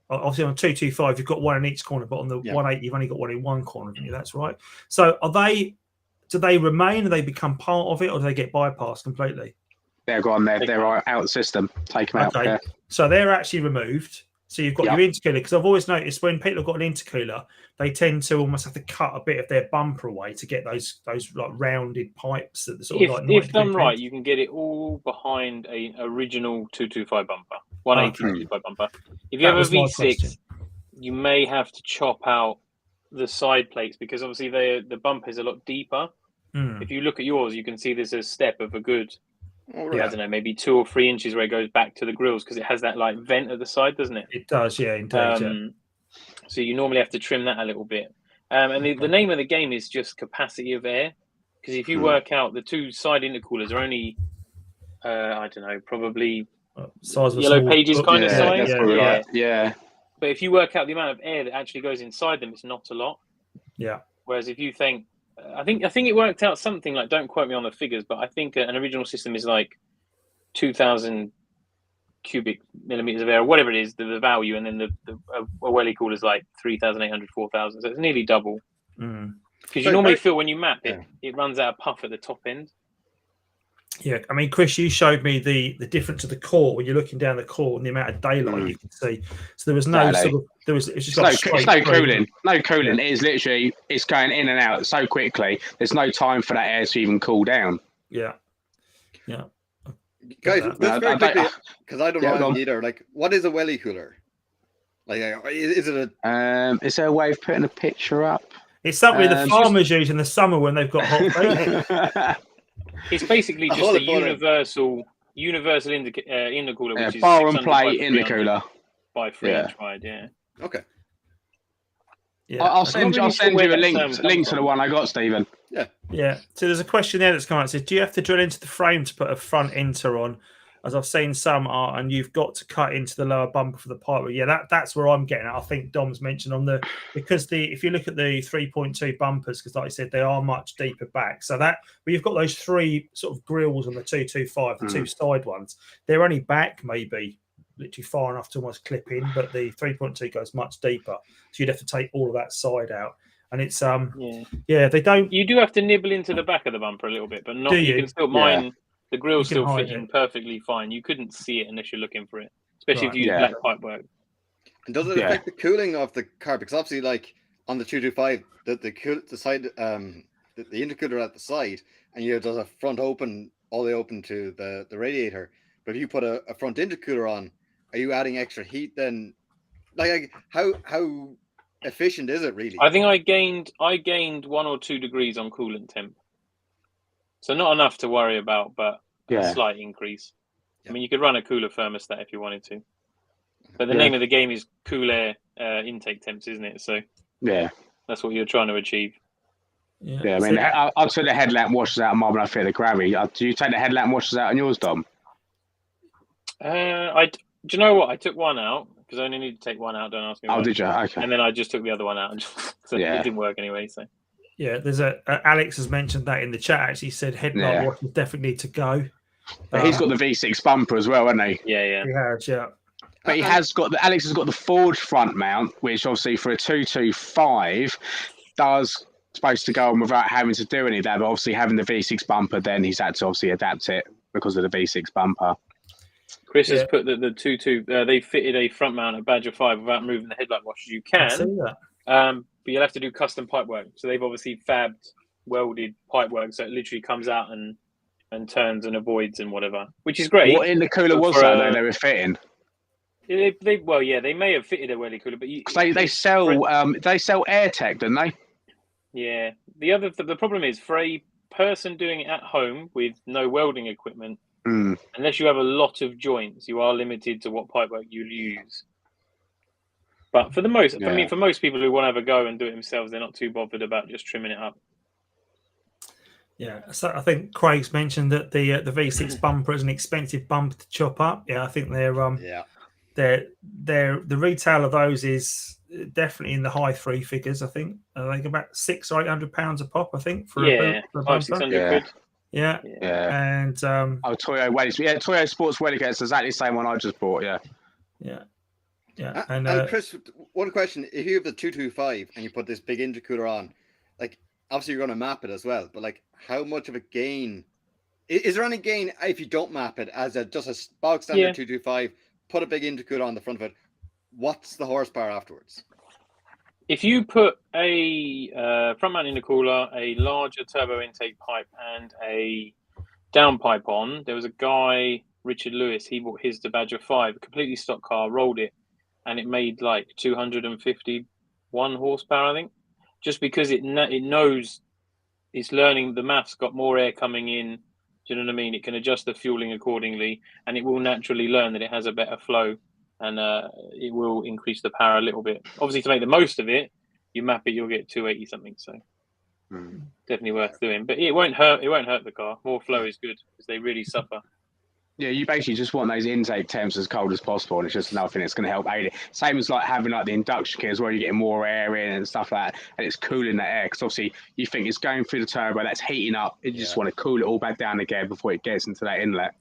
obviously on 225, you've got one in each corner, but on the 180, you've only got one in one corner, haven't you? That's right. So do they remain? Do they become part of it, or do they get bypassed completely? They're gone. They're out the system. Take them out. Okay. So they're actually removed. So you've got your intercooler, because I've always noticed when people have got an intercooler, they tend to almost have to cut a bit of their bumper away to get those like rounded pipes that sort of like. If done right, you can get it all behind an original 225 bumper, 180 225 bumper. If you have a V6, you may have to chop out the side plates because obviously the bumper is a lot deeper. If you look at yours, you can see there's a step of a good, I don't know, maybe 2 or 3 inches where it goes back to the grills because it has that like vent at the side, doesn't it? It does, yeah, indeed. So you normally have to trim that a little bit. And the name of the game is just capacity of air, because if you work out the two side intercoolers are only, I don't know, probably size of a Yellow small pages book. kind of size. that's what we like. Yeah. But if you work out the amount of air that actually goes inside them, it's not a lot. Yeah. Whereas if you think, I think it worked out something like, don't quote me on the figures, but I think an original system is like 2,000 cubic millimeters of air, or whatever it is, the value, and then a welly cooler is like 3,800, 4,000. So it's nearly double. Because you normally feel when you map it, it runs out of puff at the top end. Yeah, I mean, Chris, you showed me the difference of the core when you're looking down the core and the amount of daylight you can see. So there was no sort of it's just it's no cooling. No cooling. It is literally it's going in and out so quickly. There's no time for that air to even cool down. Yeah. Guys, just very quickly, because I don't know either. Like, what is a welly cooler? Like, is it a? Is there a way of putting a picture up? It's something the farmers use in the summer when they've got hot feet. It's basically just a universal intercooler, which is bar and plate intercooler by 3 inch wide. Yeah. Okay. Yeah. I'll send you a link to the one I got, Stephen. Yeah. So there's a question there that's come out. It says, do you have to drill into the frame to put a front inter on? As I've seen some are, and you've got to cut into the lower bumper for the pipe. Yeah, that's where I'm getting at. I think Dom's mentioned if you look at the 3.2 bumpers, because like I said, they are much deeper back. So that where you've got those three sort of grills on the 225, the two side ones, they're only back maybe literally far enough to almost clip in, but the 3.2 goes much deeper. So you'd have to take all of that side out. And it's they don't. You do have to nibble into the back of the bumper a little bit, but not. You can still mine. The grill's still fitting perfectly fine. You couldn't see it unless you're looking for it, especially if you use black pipe work. And does it affect the cooling of the car? Because obviously, like on the 225, the side, the intercooler at the side, and there's a front open, all the way open to the radiator. But if you put a front intercooler on, are you adding extra heat then? Like how efficient is it really? I think I gained 1 or 2 degrees on coolant temp. So not enough to worry about, but a slight increase. I mean, you could run a cooler thermostat if you wanted to. But the name of the game is cool air intake temps, isn't it? So that's what you're trying to achieve. Yeah, I mean, I'll take the headlamp washers out of mine when I feel the gravity. Do you take the headlamp washers out on yours, Dom? Do you know what? I took one out because I only need to take one out. Don't ask me why. Oh, did you? Okay. And then I just took the other one out, so it didn't work anyway. So. Yeah, there's Alex has mentioned that in the chat. Actually, said headlight washers definitely need to go. But he's got the V6 bumper as well, hasn't he? Yeah. He has, yeah. But Alex has got the forged front mount, which obviously for a 225 supposed to go on without having to do any of that. But obviously having the V6 bumper, then he's had to obviously adapt it because of the V6 bumper. Chris has put that the 22 they fitted a front mount at Badger 5 without moving the headlight washers. You can. I see that. But you'll have to do custom pipe work. So they've obviously fabbed, welded pipe work, so it literally comes out and turns and avoids and whatever, which is great. What in the cooler was that they were fitting? They may have fitted a welly cooler, but they sell AirTech, don't they? Yeah. The problem is for a person doing it at home with no welding equipment, unless you have a lot of joints, you are limited to what pipework you'll use. But for most people who want to have a go and do it themselves, they're not too bothered about just trimming it up. Yeah, so I think Craig's mentioned that the V6 bumper is an expensive bumper to chop up. Yeah, I think the retail of those is definitely in the high 3 figures. I think about £600 or £800 a pop. I think for a bumper. 600 quid. Yeah. And Toyo Wellies. Yeah, Toyo Sports Wellies. It's exactly the same one I just bought. Yeah. And Chris, one question: if you have the 225 and you put this big intercooler on, like obviously you're going to map it as well, but like how much of a gain? Is there any gain if you don't map it as just a bog standard 225? Put a big intercooler on the front of it. What's the horsepower afterwards? If you put a front mount intercooler, a larger turbo intake pipe, and a downpipe on, there was a guy, Richard Lewis. He bought his to Badger 5, a completely stock car, rolled it, and it made like 251 horsepower, I think, just because it knows it's learning the maths, got more air coming in. Do you know what I mean? It can adjust the fueling accordingly, and it will naturally learn that it has a better flow, and it will increase the power a little bit. Obviously, to make the most of it, you map it, you'll get 280 something. So definitely worth doing. But it won't hurt. It won't hurt the car. More flow is good because they really suffer. Yeah, you basically just want those intake temps as cold as possible, and it's just another thing that's going to help aid it. Same as like having like the induction kits where you're getting more air in and stuff like that, and it's cooling that air because obviously you think it's going through the turbo, that's heating up. You just want to cool it all back down again before it gets into that inlet.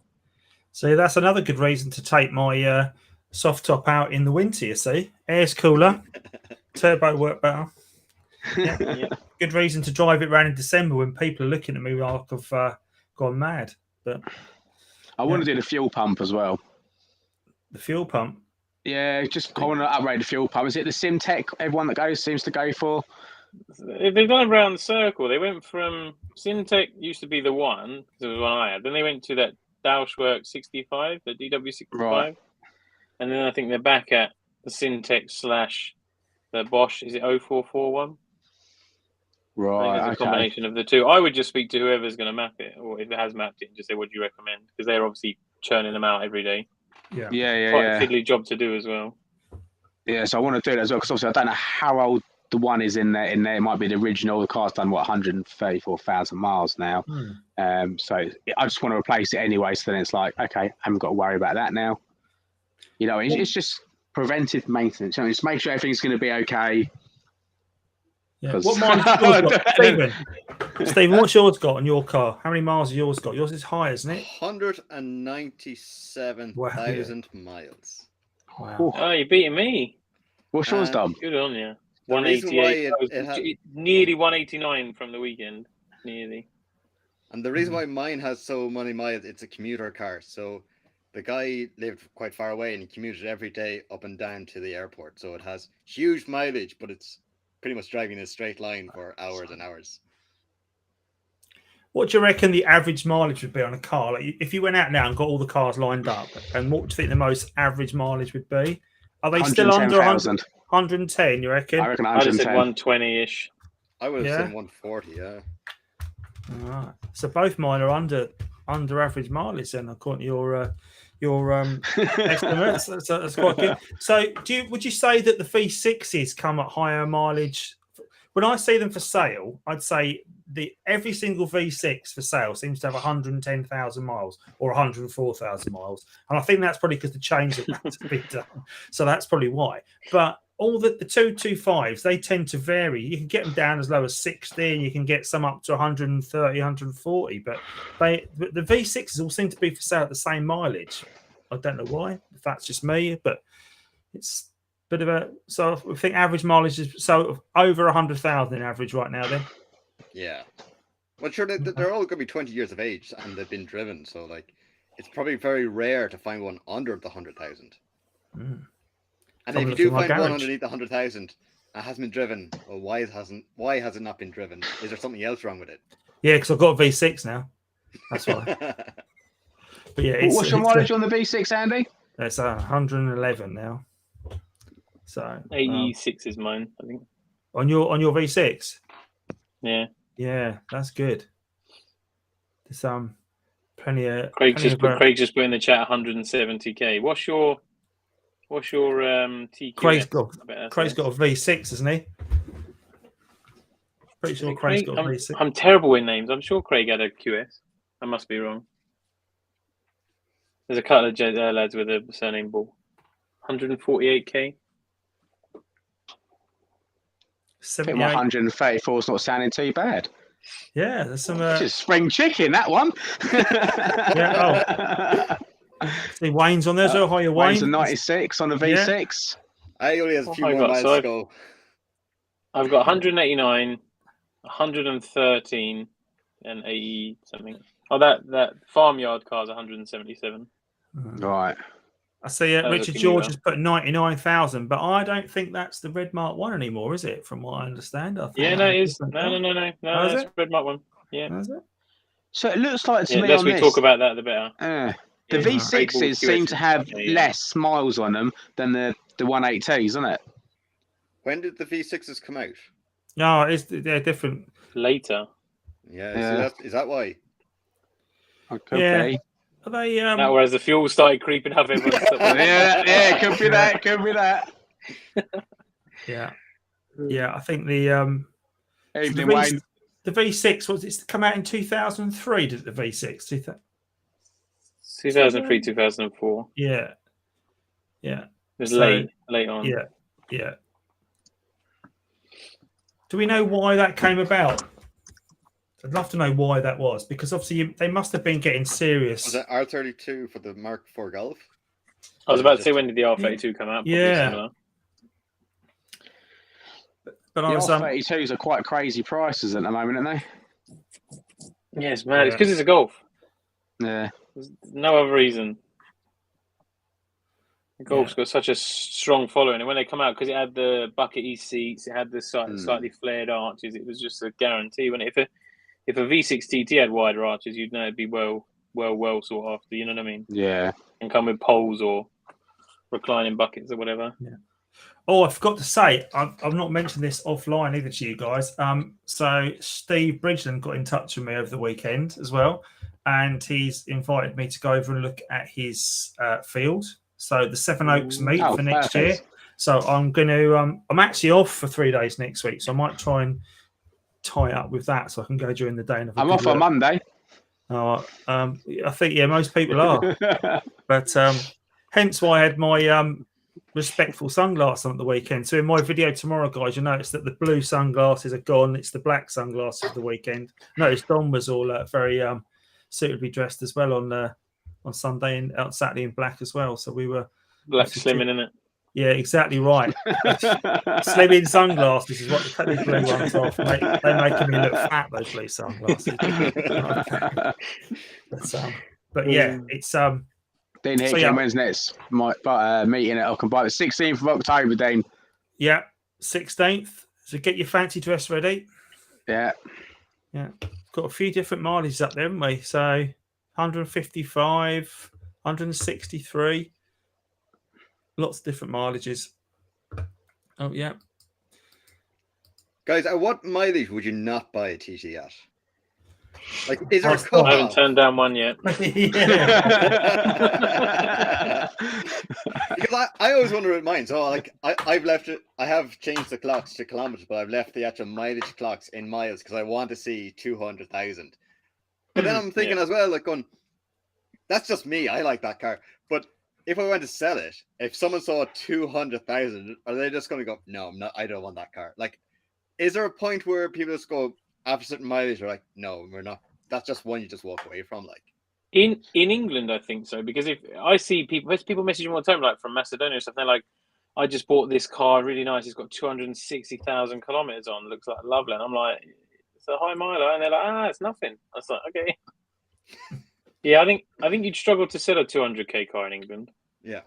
So that's another good reason to take my soft top out in the winter. You see, air's cooler, turbo work better. Yeah. Good reason to drive it around in December when people are looking at me like I've gone mad. But I want to do the fuel pump as well. The fuel pump? Yeah, just I want to upgrade the fuel pump. Is it the Simtech everyone that goes seems to go for? They've gone around the circle. They went from Simtech used to be the one, because it was one I had. Then they went to that Dauschwerk 65, the DW65. Right. And then I think they're back at the Simtech / the Bosch, is it 0441? Right, it's a combination of the two. I would just speak to whoever's going to map it, or if it has mapped it, and just say, what do you recommend? Because they're obviously churning them out every day. Yeah. Quite a fiddly job to do as well. Yeah, so I want to do it as well, because obviously I don't know how old the one is in there. It might be the original. The car's done, 134,000 miles now. So I just want to replace it anyway, so then it's like, okay, I haven't got to worry about that now. You know, it's just preventive maintenance. Just make sure everything's going to be okay. Yeah. What mileage has yours got? Stephen, what's yours got on your car? How many miles has yours got? Yours is high, isn't it? 197,000 miles. Wow. Oh, you're beating me. What's yours done? Good on you. The 188. Nearly 189 from the weekend. Nearly. And the reason why mine has so many miles, it's a commuter car. So the guy lived quite far away and he commuted every day up and down to the airport. So it has huge mileage, but it's pretty much driving in a straight line for hours and hours. What do you reckon the average mileage would be on a car? Like, if you went out now and got all the cars lined up, and what do you think the most average mileage would be? Are they still under 110, you reckon? I reckon 110. I'd have said 120-ish. I would have said 140, yeah. All right. So both mine are under average mileage then, according to your estimates. That's quite good. So would you say that the V6s come at higher mileage? When I see them for sale, I'd say every single V6 for sale seems to have 110,000 miles or 104,000 miles. And I think that's probably because the chains are about to be done. So that's probably why. But all the 225s, they tend to vary. You can get them down as low as 60 and you can get some up to 130, 140. But the V6s all seem to be for sale at the same mileage. I don't know why, if that's just me, but it's a bit of a... So I think average mileage is over 100,000 in average right now then. Yeah. Well, sure, they're all going to be 20 years of age and they've been driven. So, like, it's probably very rare to find one under the 100,000. And if you do find one underneath the 100,000 and hasn't been driven, well, why has it not been driven? Is there something else wrong with it? Yeah, because I've got a V6 now. That's why. But yeah, what's your mileage on the V6, Andy? It's 111 now. So 86 is mine, I think. On your V6. Yeah, that's good. There's plenty of. Craig just put in the chat 170k. What's your TQS? Craig's got a V6, isn't he? Pretty sure Craig's got a V6. I'm terrible with names. I'm sure Craig had a QS. I must be wrong. There's a couple of lads with a surname Ball. 148k. 134 is not sounding too bad. Yeah, there's some. Just spring chicken, that one. See, Wayne's on there. So higher Wayne's a 96 on the V6. I only have a few more miles to go. I've got 189, 113, and 80 something. Oh, that farmyard car's 177. Right. I see Richard George has put 99,000, but I don't think that's the Red Mark 1 anymore, is it? From what I understand. No, it is. No, that's Red Mark 1. Yeah. Is it? So it looks like to me unless on we this, talk about that, the better. The V6s seem to have less miles on them than the 180s, isn't it? When did the V6s come out? No, they're different. Later. Yeah. Is that why? Okay. Yeah. Are they, whereas the fuel started creeping up, everyone yeah, could be that. Yeah, I think the V6 was it's come out in 2003. Did the V6? 2003, 2004. Yeah. It was late on. Yeah. Do we know why that came about? I'd love to know why that was, because obviously they must have been getting serious. Was it R32 for the Mark IV Golf? I was about to say, when did the R32 come out? Probably similar. But the R32s are quite crazy prices at the moment, aren't they? Yeah, it's mad. It's because it's a Golf. Yeah. There's no other reason. The Golf's got such a strong following, and when they come out, because it had the bucket seats, it had the slightly flared arches, it was just a guarantee. When if a V6 TT had wider arches, you'd know it'd be well sought after. You know what I mean? Yeah. And come with poles or reclining buckets or whatever. Yeah. Oh, I forgot to say, I've not mentioned this offline either to you guys. So Steve Bridgeland got in touch with me over the weekend as well, and he's invited me to go over and look at his field. So the Seven Oaks meet for next year. So I'm going to. I'm actually off for 3 days next week, so I might try and tie up with that, so I can go during the day. And I'm off on Monday. I think most people are, but hence why I had my respectful sunglasses on at the weekend. So in my video tomorrow, guys, you'll notice that the blue sunglasses are gone. It's the black sunglasses of the weekend. Notice Don was all very suitably dressed as well on Sunday and on Saturday in black as well. So we were black slimming in it. Yeah, exactly right. Slimming sunglasses is what they cut these blue ones off. They're making me look fat, those blue sunglasses. But yeah, it's Dean Hickey, when's next? Meeting at Ochan the 16th of October, Dean. Yeah, 16th. So get your fancy dress ready. Yeah. Got a few different mileages up there, haven't we? So 155, 163. Lots of different mileages. Oh, yeah. Guys, at what mileage would you not buy a TT at? Like, is there a cut? I haven't turned down one yet. Because I always wonder with mine. So, like, I've left it. I have changed the clocks to kilometers, but I've left the actual mileage clocks in miles because I want to see 200,000. But then I'm thinking as well, like, going, that's just me. I like that car, but if I went to sell it, if someone saw 200,000, are they just going to go, no, I'm not, I don't want that car? Like, is there a point where people just go, after certain mileage, are like, no, we're not. That's just one you just walk away from. Like, in England, I think so, because if I see people messaging all the time, like from Macedonia and stuff, they're like, I just bought this car, really nice. It's got 260,000 kilometers on. Looks like lovely. And I'm like, it's a high miler, and they're like, it's nothing. I was like, okay. Yeah, I think you'd struggle to sell a 200k car in England. Yeah.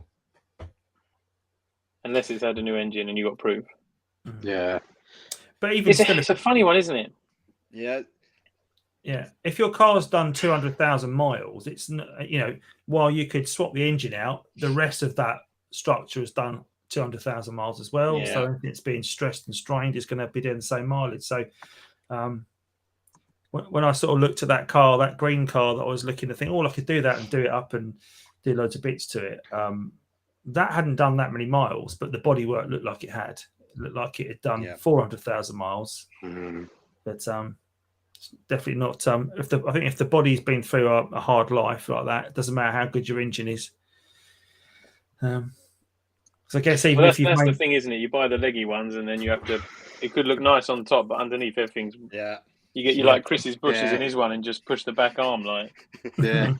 Unless it's had a new engine and you got proof. Yeah. But even it's a funny one, isn't it? Yeah. Yeah. If your car's done 200,000 miles, it's, while you could swap the engine out, the rest of that structure has done 200,000 miles as well. Yeah. So anything that's being stressed and strained is going to be doing the same mileage. So when I sort of looked at that car, that green car that I was looking to think, I could do that and do it up and do loads of bits to it. That hadn't done that many miles, but the bodywork looked like it had. It looked like it had done 400,000 miles. Mm-hmm. But definitely not. I think if the body's been through a hard life like that, it doesn't matter how good your engine is. So I guess even that's the thing, isn't it? You buy the leggy ones, and then you have to. It could look nice on top, but underneath everything's. Yeah. You get like Chris's bushes in his one, and just push the back arm like. Yeah.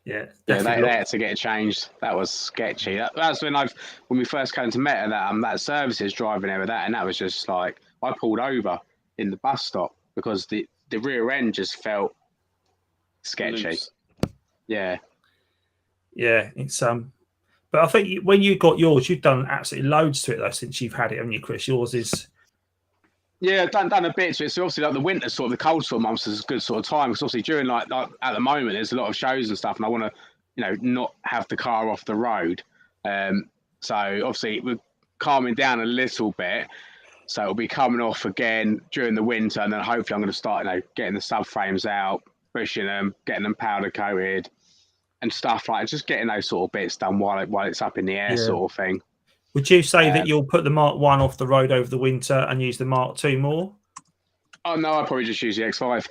Yeah, they had to get it changed. That was sketchy. That's when we first came to Meta, that services driving there with that, and that was just like I pulled over in the bus stop because the rear end just felt sketchy. Loose. Yeah, it's but I think when you got yours, you've done absolutely loads to it though since you've had it, haven't you, Chris? Yours is. Yeah, I've done a bit to it. So obviously, like the winter, sort of the cold sort of months is a good sort of time because obviously during like at the moment there's a lot of shows and stuff, and I want to, not have the car off the road. So obviously we're calming down a little bit. So it'll be coming off again during the winter, and then hopefully I'm going to start, getting the subframes out, pushing them, getting them powder coated, and stuff like just getting those sort of bits done while it's up in the air, sort of thing. Would you say that you'll put the Mark 1 off the road over the winter and use the Mark 2 more? Oh no, I probably just use the X5.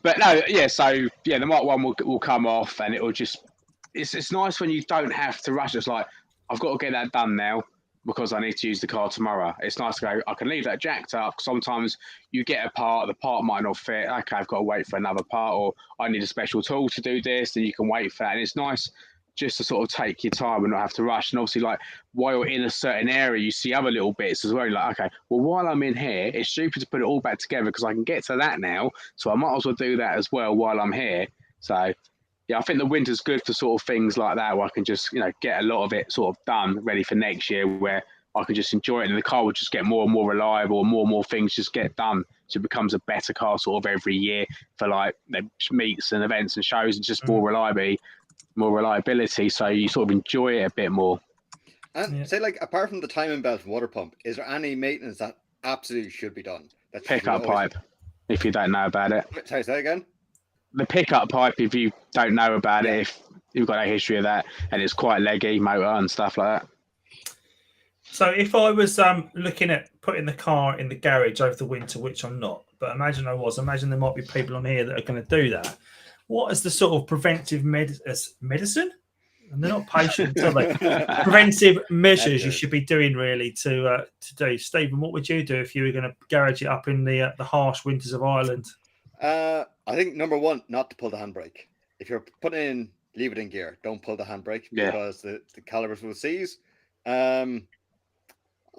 But no, yeah. So yeah, the Mark One will come off, and it will just. It's nice when you don't have to rush. It's like I've got to get that done now because I need to use the car tomorrow. It's nice to go. I can leave that jacked up. Sometimes you get a part, the part might not fit. Okay, I've got to wait for another part, or I need a special tool to do this, and you can wait for that. And it's nice just to sort of take your time and not have to rush. And obviously, like while you're in a certain area, you see other little bits as well. You're like, okay, well, while I'm in here, it's stupid to put it all back together because I can get to that now. So I might as well do that as well while I'm here. So yeah, I think the winter's good for sort of things like that where I can just, get a lot of it sort of done, ready for next year where I can just enjoy it. And the car will just get more and more reliable and more things just get done. So it becomes a better car sort of every year for like meets and events and shows and just more reliability, so you sort of enjoy it a bit more. And say, like, apart from the timing belt water pump, is there any maintenance that absolutely should be done? That pickup pipe, if you don't know about it. Sorry, say that again? The pickup pipe, if you don't know about it, if you've got a history of that, and it's quite leggy, motor and stuff like that. So if I was looking at putting the car in the garage over the winter, which I'm not, but imagine there might be people on here that are going to do that. What is the sort of preventive medicine? And they're not patients, are they? Preventive measures you should be doing really to do. Stephen, what would you do if you were going to garage it up in the harsh winters of Ireland? I think number one, not to pull the handbrake. If you're putting in, leave it in gear. Don't pull the handbrake because the calipers will seize. I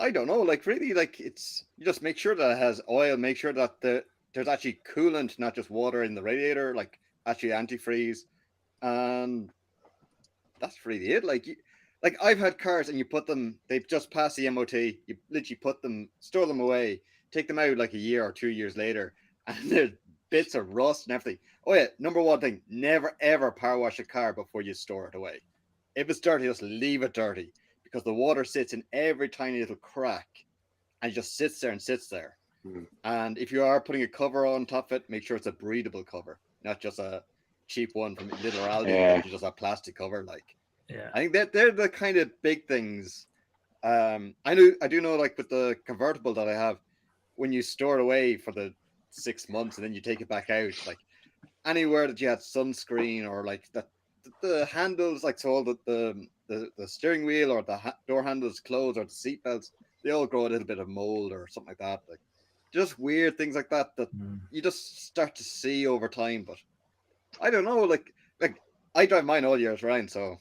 don't know, like really, like it's you just make sure that it has oil. Make sure that there's actually coolant, not just water in the radiator. Like actually antifreeze, and that's really it. Like I've had cars and you put them, they've just passed the MOT, you literally put them, store them away, take them out like a year or 2 years later, and there's bits of rust and everything. Oh yeah, number one thing, never ever power wash a car before you store it away. If it's dirty, just leave it dirty because the water sits in every tiny little crack and it just sits there and sits there. And if you are putting a cover on top of it, make sure it's a breathable cover, not just a cheap one from Little Aldi, just a plastic cover. Like, I think that they're the kind of big things. I do know, like with the convertible that I have, when you store it away for the 6 months and then you take it back out, like anywhere that you had sunscreen or like that, the handles, like so all the steering wheel or the door handles closed or the seat belts, they all grow a little bit of mold or something like that. Like just weird things like that you just start to see over time. But I don't know, like I drive mine all years round, so.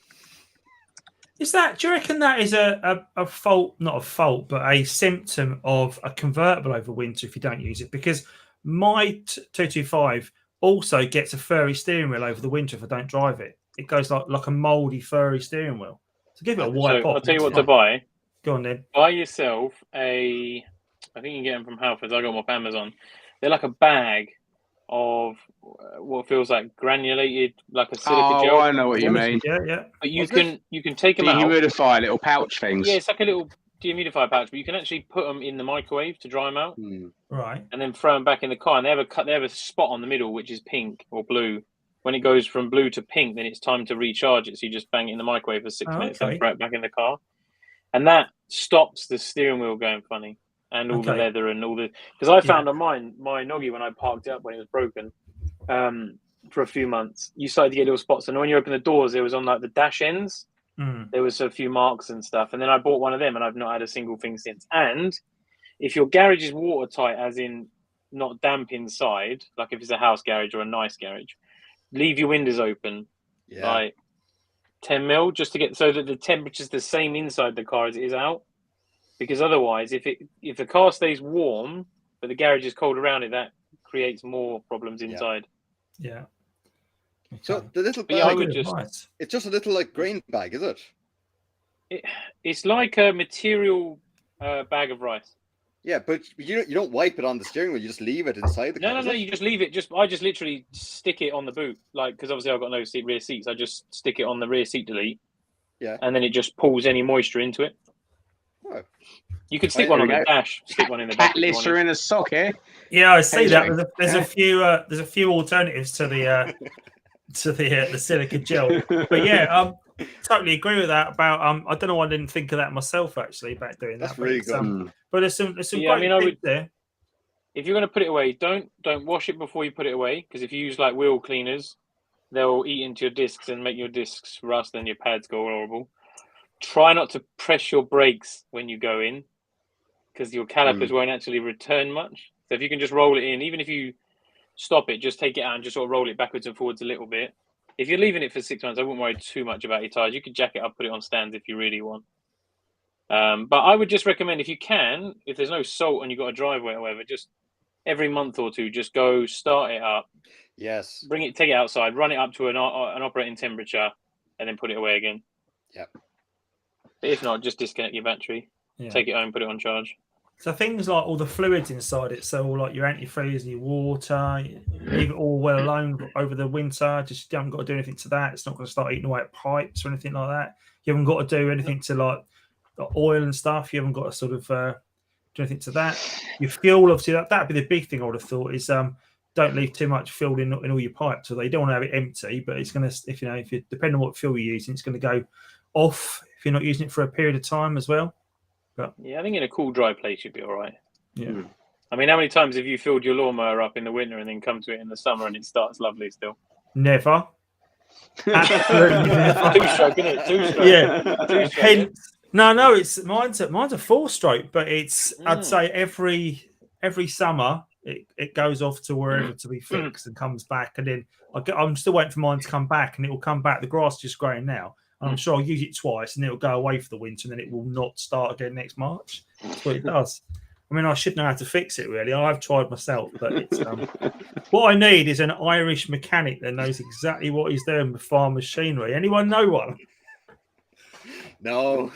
Do you reckon that is a fault, not a fault, but a symptom of a convertible over winter if you don't use it? Because my 225 also gets a furry steering wheel over the winter if I don't drive it. It goes like a mouldy, furry steering wheel. So give it a wipe off. I'll tell you what to buy. Go on then. Buy yourself I think you can get them from Halfords. I got them off Amazon. They're like a bag of what feels like granulated, like a silica gel. Oh, I know what you mean. Yeah. But you can take them out. Dehumidify little pouch things. Yeah, it's like a little dehumidifier pouch, but you can actually put them in the microwave to dry them out. Right. And then throw them back in the car. And they have a spot on the middle which is pink or blue. When it goes from blue to pink, then it's time to recharge it. So you just bang it in the microwave for 6 minutes and throw it back in the car. And that stops the steering wheel going funny. And all the leather and all the... Because I found on my Noggy, when I parked it up when it was broken, for a few months, you started to get little spots. And when you open the doors, there was on like the dash ends, there was a few marks and stuff. And then I bought one of them and I've not had a single thing since. And if your garage is watertight, as in not damp inside, like if it's a house garage or a nice garage, leave your windows open, like 10 mil, just to get so that the temperature's the same inside the car as it is out. Because otherwise, if the car stays warm but the garage is cold around it, that creates more problems inside. Yeah. Okay. So the little bag, it's just a little like grain bag, is it? It's like a material bag of rice. Yeah, but you don't wipe it on the steering wheel. You just leave it inside the car. No. You just leave it. I just literally stick it on the boot, like because obviously I've got no rear seats. I just stick it on the rear seat delete. Yeah. And then it just pulls any moisture into it. Oh. You could stick one on the dash. Stick one in the back. Cat litter in a socket. Yeah, I see that. There's a few alternatives to the silica gel. But yeah, totally agree with that. About I don't know why I didn't think of that myself actually about doing That's that. really But, good. but there's some Yeah, great tips there. If you're going to put it away, don't wash it before you put it away, because if you use like wheel cleaners, they'll eat into your discs and make your discs rust and your pads go horrible. Try not to press your brakes when you go in, because your calipers won't actually return much. So if you can just roll it in, even if you stop it, just take it out and just sort of roll it backwards and forwards a little bit. If you're leaving it for 6 months, I wouldn't worry too much about your tires. You could jack it up, put it on stands if you really want. But I would just recommend, if you can, if there's no salt and you've got a driveway or whatever, just every month or two, just go start it up. Yes. Take it outside, run it up to an operating temperature, and then put it away again. Yep. But if not, just disconnect your battery, take it home, put it on charge. So things like all the fluids inside it, so all like your antifreeze, your water, leave it all well alone over the winter. Just you haven't got to do anything to that. It's not going to start eating away at pipes or anything like that. You haven't got to do anything to like the oil and stuff. You haven't got to sort of do anything to that. Your fuel, obviously, that'd be the big thing I would have thought is don't leave too much fuel in all your pipes. So you don't want to have it empty, but it's going to, if you depending on what fuel you're using, it's going to go off if you're not using it for a period of time as well. But yeah, I think in a cool, dry place you'd be all right. Yeah. I mean, how many times have you filled your lawnmower up in the winter and then come to it in the summer and it starts lovely still? Never. Absolutely never. Two-stroke, isn't it? Two-stroke. Yeah. Two-stroke. No, it's mine's a 4-stroke, but it's I'd say every summer it goes off to wherever to be fixed and comes back, and then I'm still waiting for mine to come back, and it will come back. The grass is just growing now. I'm sure I'll use it twice, and it'll go away for the winter, and then it will not start again next March. That's what it does. I mean, I should know how to fix it, really. I've tried myself, but it's what I need is an Irish mechanic that knows exactly what he's doing with farm machinery. Anyone know one? No.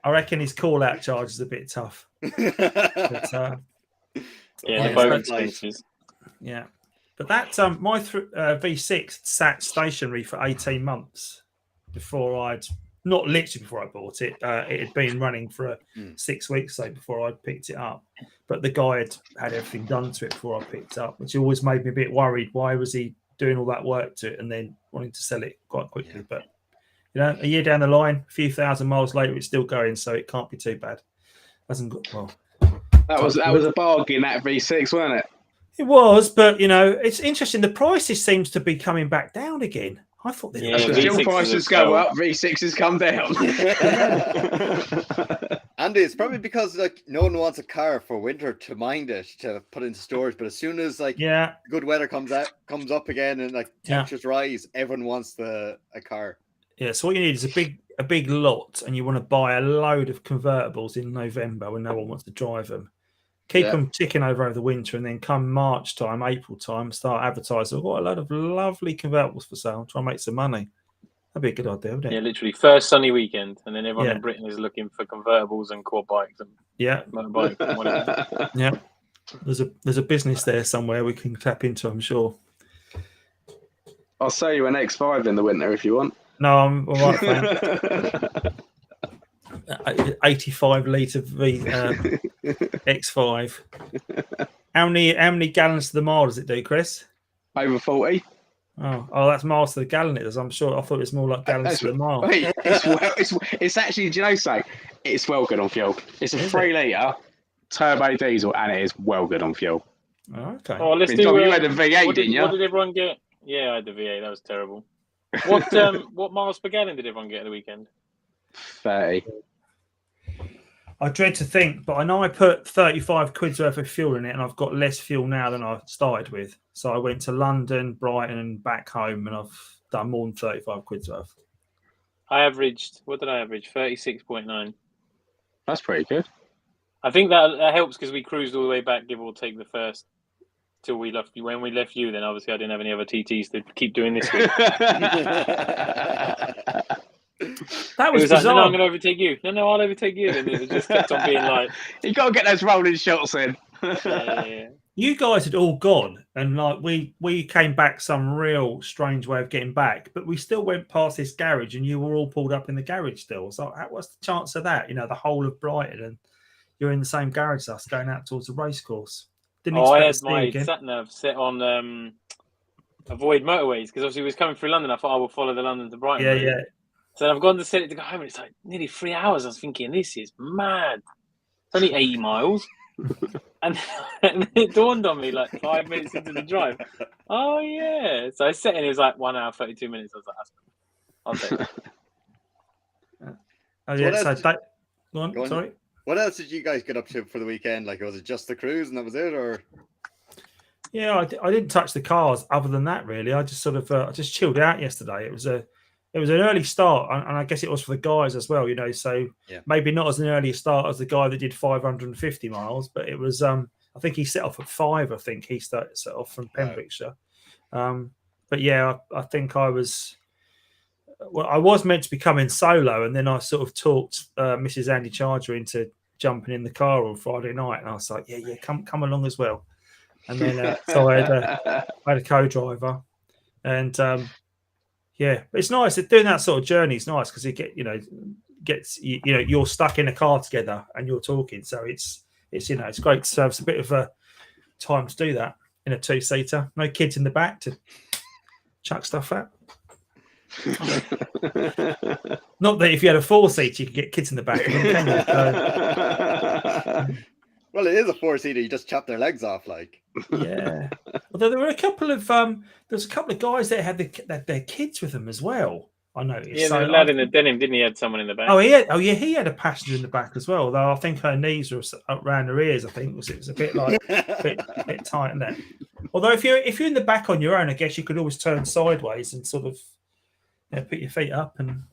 I reckon his call-out charge is a bit tough. But, yeah, the boat expenses. Yeah, but that my V6 sat stationary for 18 months before not literally before I bought it. It had been running for 6 weeks so before I picked it up. But the guy had everything done to it before I picked it up, which always made me a bit worried. Why was he doing all that work to it and then wanting to sell it quite quickly? But a year down the line, a few thousand miles later, it's still going, so it can't be too bad. Hasn't got well. That was a bargain, that V6, wasn't it? It was, but it's interesting. The prices seems to be coming back down again. I thought they the fuel prices go up, V6s come down. Andy, it's probably because no one wants a car for winter to mind it to put into storage, but as soon as good weather comes up again and temperatures rise, everyone wants a car. Yeah, so what you need is a big lot, and you want to buy a load of convertibles in November when no one wants to drive them. Keep them ticking over the winter, and then come March time, April time, start advertising. I've got a load of lovely convertibles for sale. Try and make some money. That'd be a good idea, wouldn't it? Yeah, literally first sunny weekend, and then everyone in Britain is looking for convertibles and quad bikes and motorbikes and whatever. Yeah, there's a business there somewhere we can tap into, I'm sure. I'll sell you an X5 in the winter if you want. No, I'm all right, thanks. 85 litre X5. How many gallons to the mile does it do, Chris? Over 40. Oh, that's miles to the gallon. It is. I'm sure. I thought it was more like gallons to the mile. Wait, it's actually. Do you know something? It's well good on fuel. It's a 3 litre turbo diesel, and it is well good on fuel. Okay. Oh, let's do. You had a V8, didn't you? What did everyone get? Yeah, I had the V8. That was terrible. What miles per gallon did everyone get at the weekend? 30. I dread to think, but I know I put 35 quid's worth of fuel in it, and I've got less fuel now than I started with. So I went to London, Brighton, and back home, and I've done more than 35 quid's worth. I averaged. What did I average? 36.9. That's pretty good. I think that helps because we cruised all the way back, give or take the first. Till we left. When we left you, then obviously I didn't have any other TTs to keep doing this. That was bizarre. Like, no, I'm going to overtake you. No, I'll overtake you. And it just kept on being like, you got to get those rolling shots in. Yeah. You guys had all gone, and we came back some real strange way of getting back, but we still went past this garage, and you were all pulled up in the garage still. So what's the chance of that? The whole of Brighton, and you're in the same garage as us going out towards the racecourse. I had my sat-nav set on avoid motorways because obviously we was coming through London. I thought I would follow the London to Brighton. Yeah. So I've gone to set it to go home, and it's like nearly 3 hours. I was thinking, this is mad. It's only 80 miles. And it dawned on me like 5 minutes into the drive. Oh, yeah. So I set it, and it was like 1 hour, 32 minutes. I was like, I'll take it. Oh, yeah. So go on, sorry. What else did you guys get up to for the weekend? Like, was it just the cruise and that was it, or? Yeah, I didn't touch the cars. Other than that, really, I just sort of I just chilled out yesterday. It was an early start, and I guess it was for the guys as well. So maybe not as an early start as the guy that did 550 miles, but it was. I think he set off at 5. I think he set off from Pembrokeshire. But yeah, I think I was. Well, I was meant to be coming solo, and then I sort of talked Mrs. Andycharger into jumping in the car on Friday night, and I was like, "Yeah, come along as well." And then so I had a co-driver, and it's nice. Doing that sort of journey is nice because it you're stuck in a car together and you're talking, so it's great to have a bit of a time to do that in a 2-seater. No kids in the back to chuck stuff at. Not that if you had a 4-seater, you could get kids in the back. Well, it is a 4-seater. You just chop their legs off, like. Yeah. Although there were a couple of guys that had their kids with them as well. I noticed. Yeah, the lad in the denim, didn't he? Had someone in the back. He had a passenger in the back as well. Though I think her knees were up around her ears. I think it was a bit like a bit tight in there. Although if you're in the back on your own, I guess you could always turn sideways and sort of put your feet up and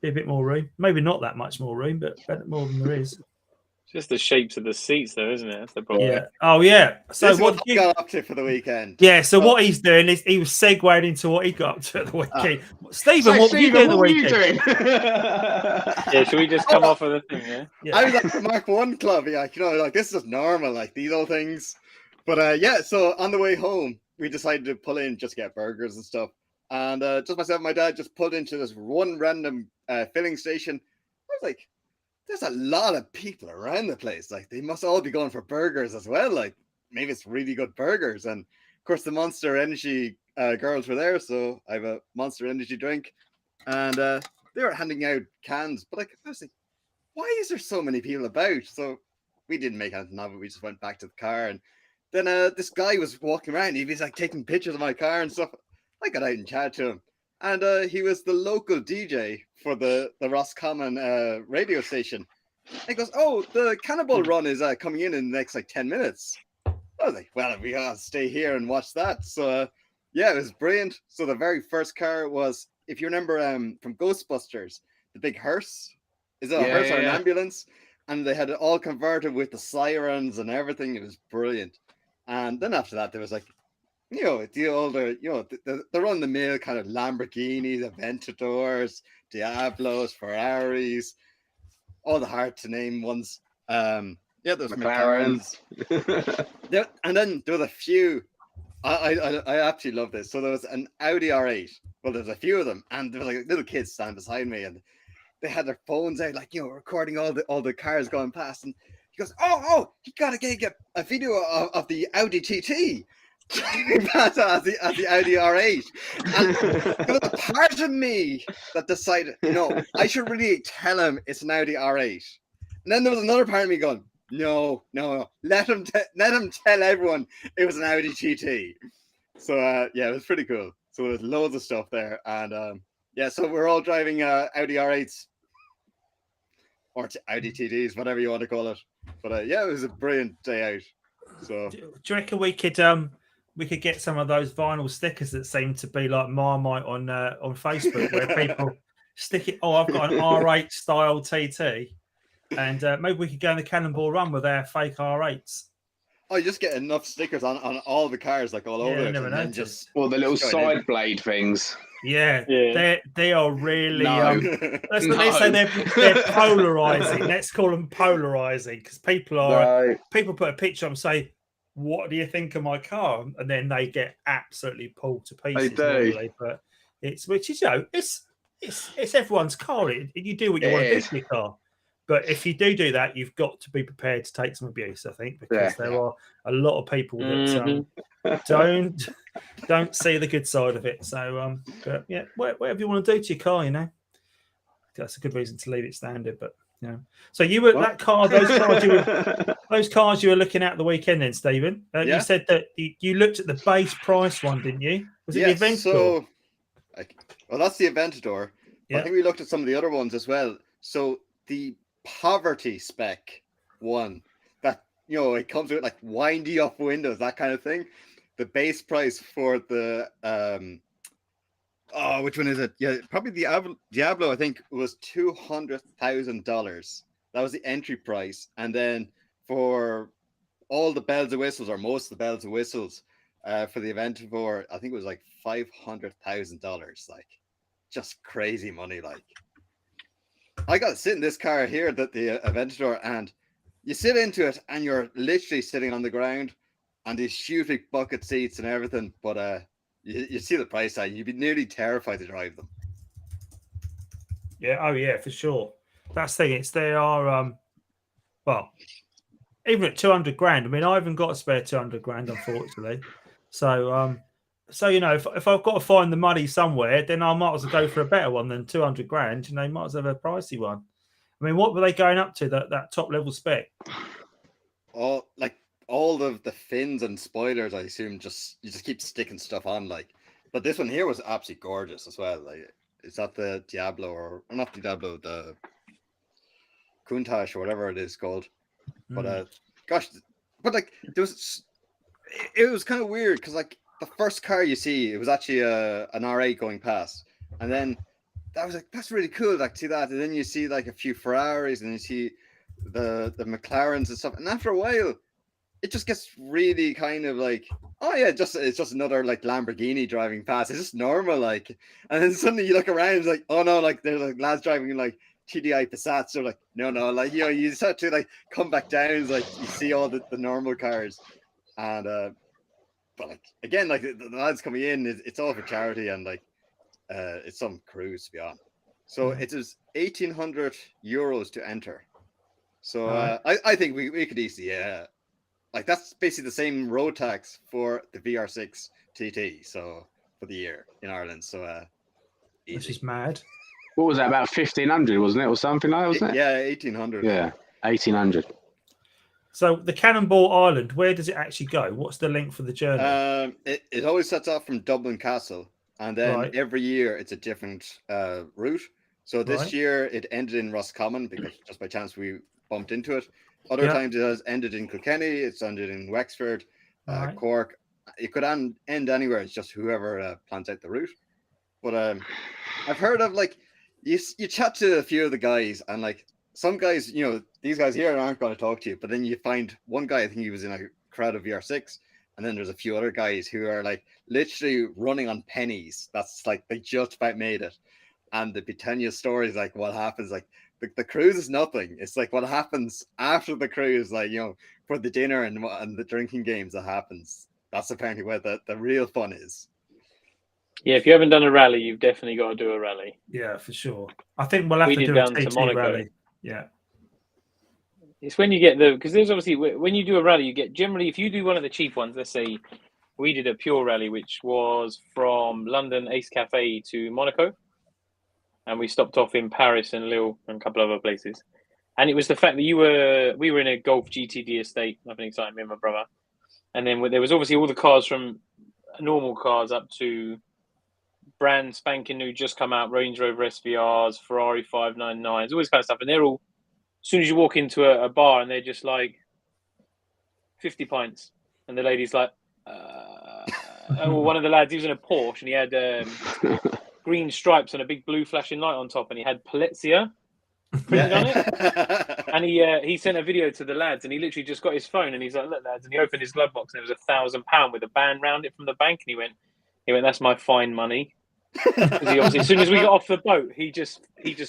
be a bit more room. Maybe not that much more room, but more than there is. Just the shapes of the seats, though, isn't it? That's the problem. Yeah. Oh, yeah. So what you got up to for the weekend? Yeah. So what he's doing is he was segued into what he got up to at the weekend. Stephen, what were you doing the weekend? Yeah. Should we just come off of the thing? Yeah. I was at the Mark 1 club. Yeah. Like this is normal, like these old things. But so on the way home, we decided to pull in just get burgers and stuff. And just myself and my dad just pulled into this one random filling station. I was like, there's a lot of people around the place. Like, they must all be going for burgers as well. Like, maybe it's really good burgers. And, of course, the Monster Energy girls were there. So I have a Monster Energy drink. And they were handing out cans. But, like, I was like, why is there so many people about? So we didn't make anything of it. We just went back to the car. And then this guy was walking around. He was, like, taking pictures of my car and stuff. I got out and chatted to him. And he was the local DJ for the Roscommon radio station. He goes, "Oh, the Cannonball Run is coming in the next 10 minutes." I was like, "Well, we gotta stay here and watch that." So it was brilliant. So the very first car was, if you remember from Ghostbusters, the big hearse. Is it a hearse or an ambulance? And they had it all converted with the sirens and everything. It was brilliant. And then after that, there was the older, the run-of-the-mill kind of Lamborghinis, Aventadors, Diablos, Ferraris, all the hard-to-name ones. Those McLarens. And then there was a few. I absolutely love this. So there was an Audi R8. Well, there's a few of them, and there was little kids standing beside me, and they had their phones out, recording all the cars going past. And he goes, "Oh, you gotta get a video of the Audi TT." as the Audi R8, and there was a part of me that decided, I should really tell him it's an Audi R8. And then there was another part of me going, no, let him tell everyone it was an Audi TT. So it was pretty cool. So there's loads of stuff there, and so we're all driving Audi R8s or Audi TTs, whatever you want to call it. But it was a brilliant day out. So do you reckon we could get some of those vinyl stickers that seem to be like Marmite on Facebook, where people stick it? Oh, I've got an R8 style TT, and maybe we could go on the Cannonball Run with our fake R8s. Oh, you just get enough stickers on all the cars, all over it, and then just the little side blade things. Yeah. They are really. Let's say they're polarizing. Let's call them polarizing, because people put a picture and say, "What do you think of my car?" And then they get absolutely pulled to pieces. They do. Normally, but it's everyone's car. You do what you want to do with your car. But if you do that, you've got to be prepared to take some abuse, I think, because there are a lot of people that don't see the good side of it. So, but yeah, whatever you want to do to your car, that's a good reason to leave it standard. But so you were that car, those cars you were looking at the weekend, then, Stephen. You said that you looked at the base price one, didn't you? Was it the Aventador? So, well, that's the Aventador. Yeah. I think we looked at some of the other ones as well. So the poverty spec one that it comes with like windy up windows, that kind of thing. The base price for the which one is it? Yeah, probably the Diablo. I think was $200,000. That was the entry price, and then for all the bells and whistles, or most of the bells and whistles, for the Aventador, I think it was like $500,000. Like, just crazy money. Like, I got to sit in this car here, the Aventador, and you sit into it, and you're literally sitting on the ground, and these huge big bucket seats and everything. But you see the price tag, you'd be nearly terrified to drive them. Yeah, oh yeah, for sure. That's the thing. They are well, even at 200 grand. I mean, I haven't got a spare 200 grand, unfortunately. So if I've got to find the money somewhere, then I might as well go for a better one than 200 grand. Might as well have a pricey one. I mean, what were they going up to, that top level spec? All of the fins and spoilers, I assume, you just keep sticking stuff on, like. But this one here was absolutely gorgeous as well. Like, is that the Diablo or not the Diablo, the Countach or whatever it is called? But it was kind of weird because like the first car you see, it was actually an R8 going past, and then that was like, that's really cool, like, see that, and then you see like a few Ferraris, and you see the McLarens and stuff, and after a while it just gets really kind of like, oh yeah, it's just another like Lamborghini driving past. It's just normal, like, and then suddenly you look around, it's like, oh no, like there's like lads driving like TDI Passats. So like, no, like, you start to like come back down. It's like you see all the normal cars, and but like again, like the lads coming in, it's all for charity, and like it's some cruise to be on. So it is €1,800 to enter. So I think we could easily like that's basically the same road tax for the VR6 TT. So for the year in Ireland. So this is mad. What was that, about 1,500, wasn't it, or something like that, wasn't it? Yeah, 1,800. Yeah, 1,800. So the Cannonball Island, where does it actually go? What's the link for the journey? It always sets off from Dublin Castle, and then every year it's a different route. So this year it ended in Roscommon because just by chance we bumped into it. Other times it has ended in Kilkenny, it's ended in Wexford, Cork. It could end anywhere. It's just whoever plans out the route. But I've heard of, like, you chat to a few of the guys, and like some guys, these guys here aren't going to talk to you, but then you find one guy, I think he was in a crowd of VR6, and then there's a few other guys who are like literally running on pennies. That's like, they just about made it. And the Britannia stories, like what happens, like the cruise is nothing. It's like what happens after the cruise, like, for the dinner and the drinking games that happens. That's apparently where the real fun is. Yeah, if you haven't done a rally, you've definitely got to do a rally. Yeah, for sure. I think we'll have to do a TT rally. Yeah. It's when you get because there's obviously, when you do a rally, you get, generally, if you do one of the cheap ones, let's say we did a pure rally, which was from London Ace Cafe to Monaco. And we stopped off in Paris and Lille and a couple of other places. And it was the fact that we were in a Golf GTD estate, nothing exciting, me and my brother. And then there was obviously all the cars from normal cars up to brand spanking new, just come out, Range Rover SVRs, Ferrari 599s, all this kind of stuff. And they're all, as soon as you walk into a bar, and they're just like 50 pints. And the lady's like, one of the lads, he was in a Porsche, and he had green stripes and a big blue flashing light on top, and he had Polizia printed on it. And he sent a video to the lads, and he literally just got his phone, and he's like, look, lads, and he opened his glove box, and there was £1,000 with a band round it from the bank, and he went, that's my fine money. Because he obviously, as soon as we got off the boat, he just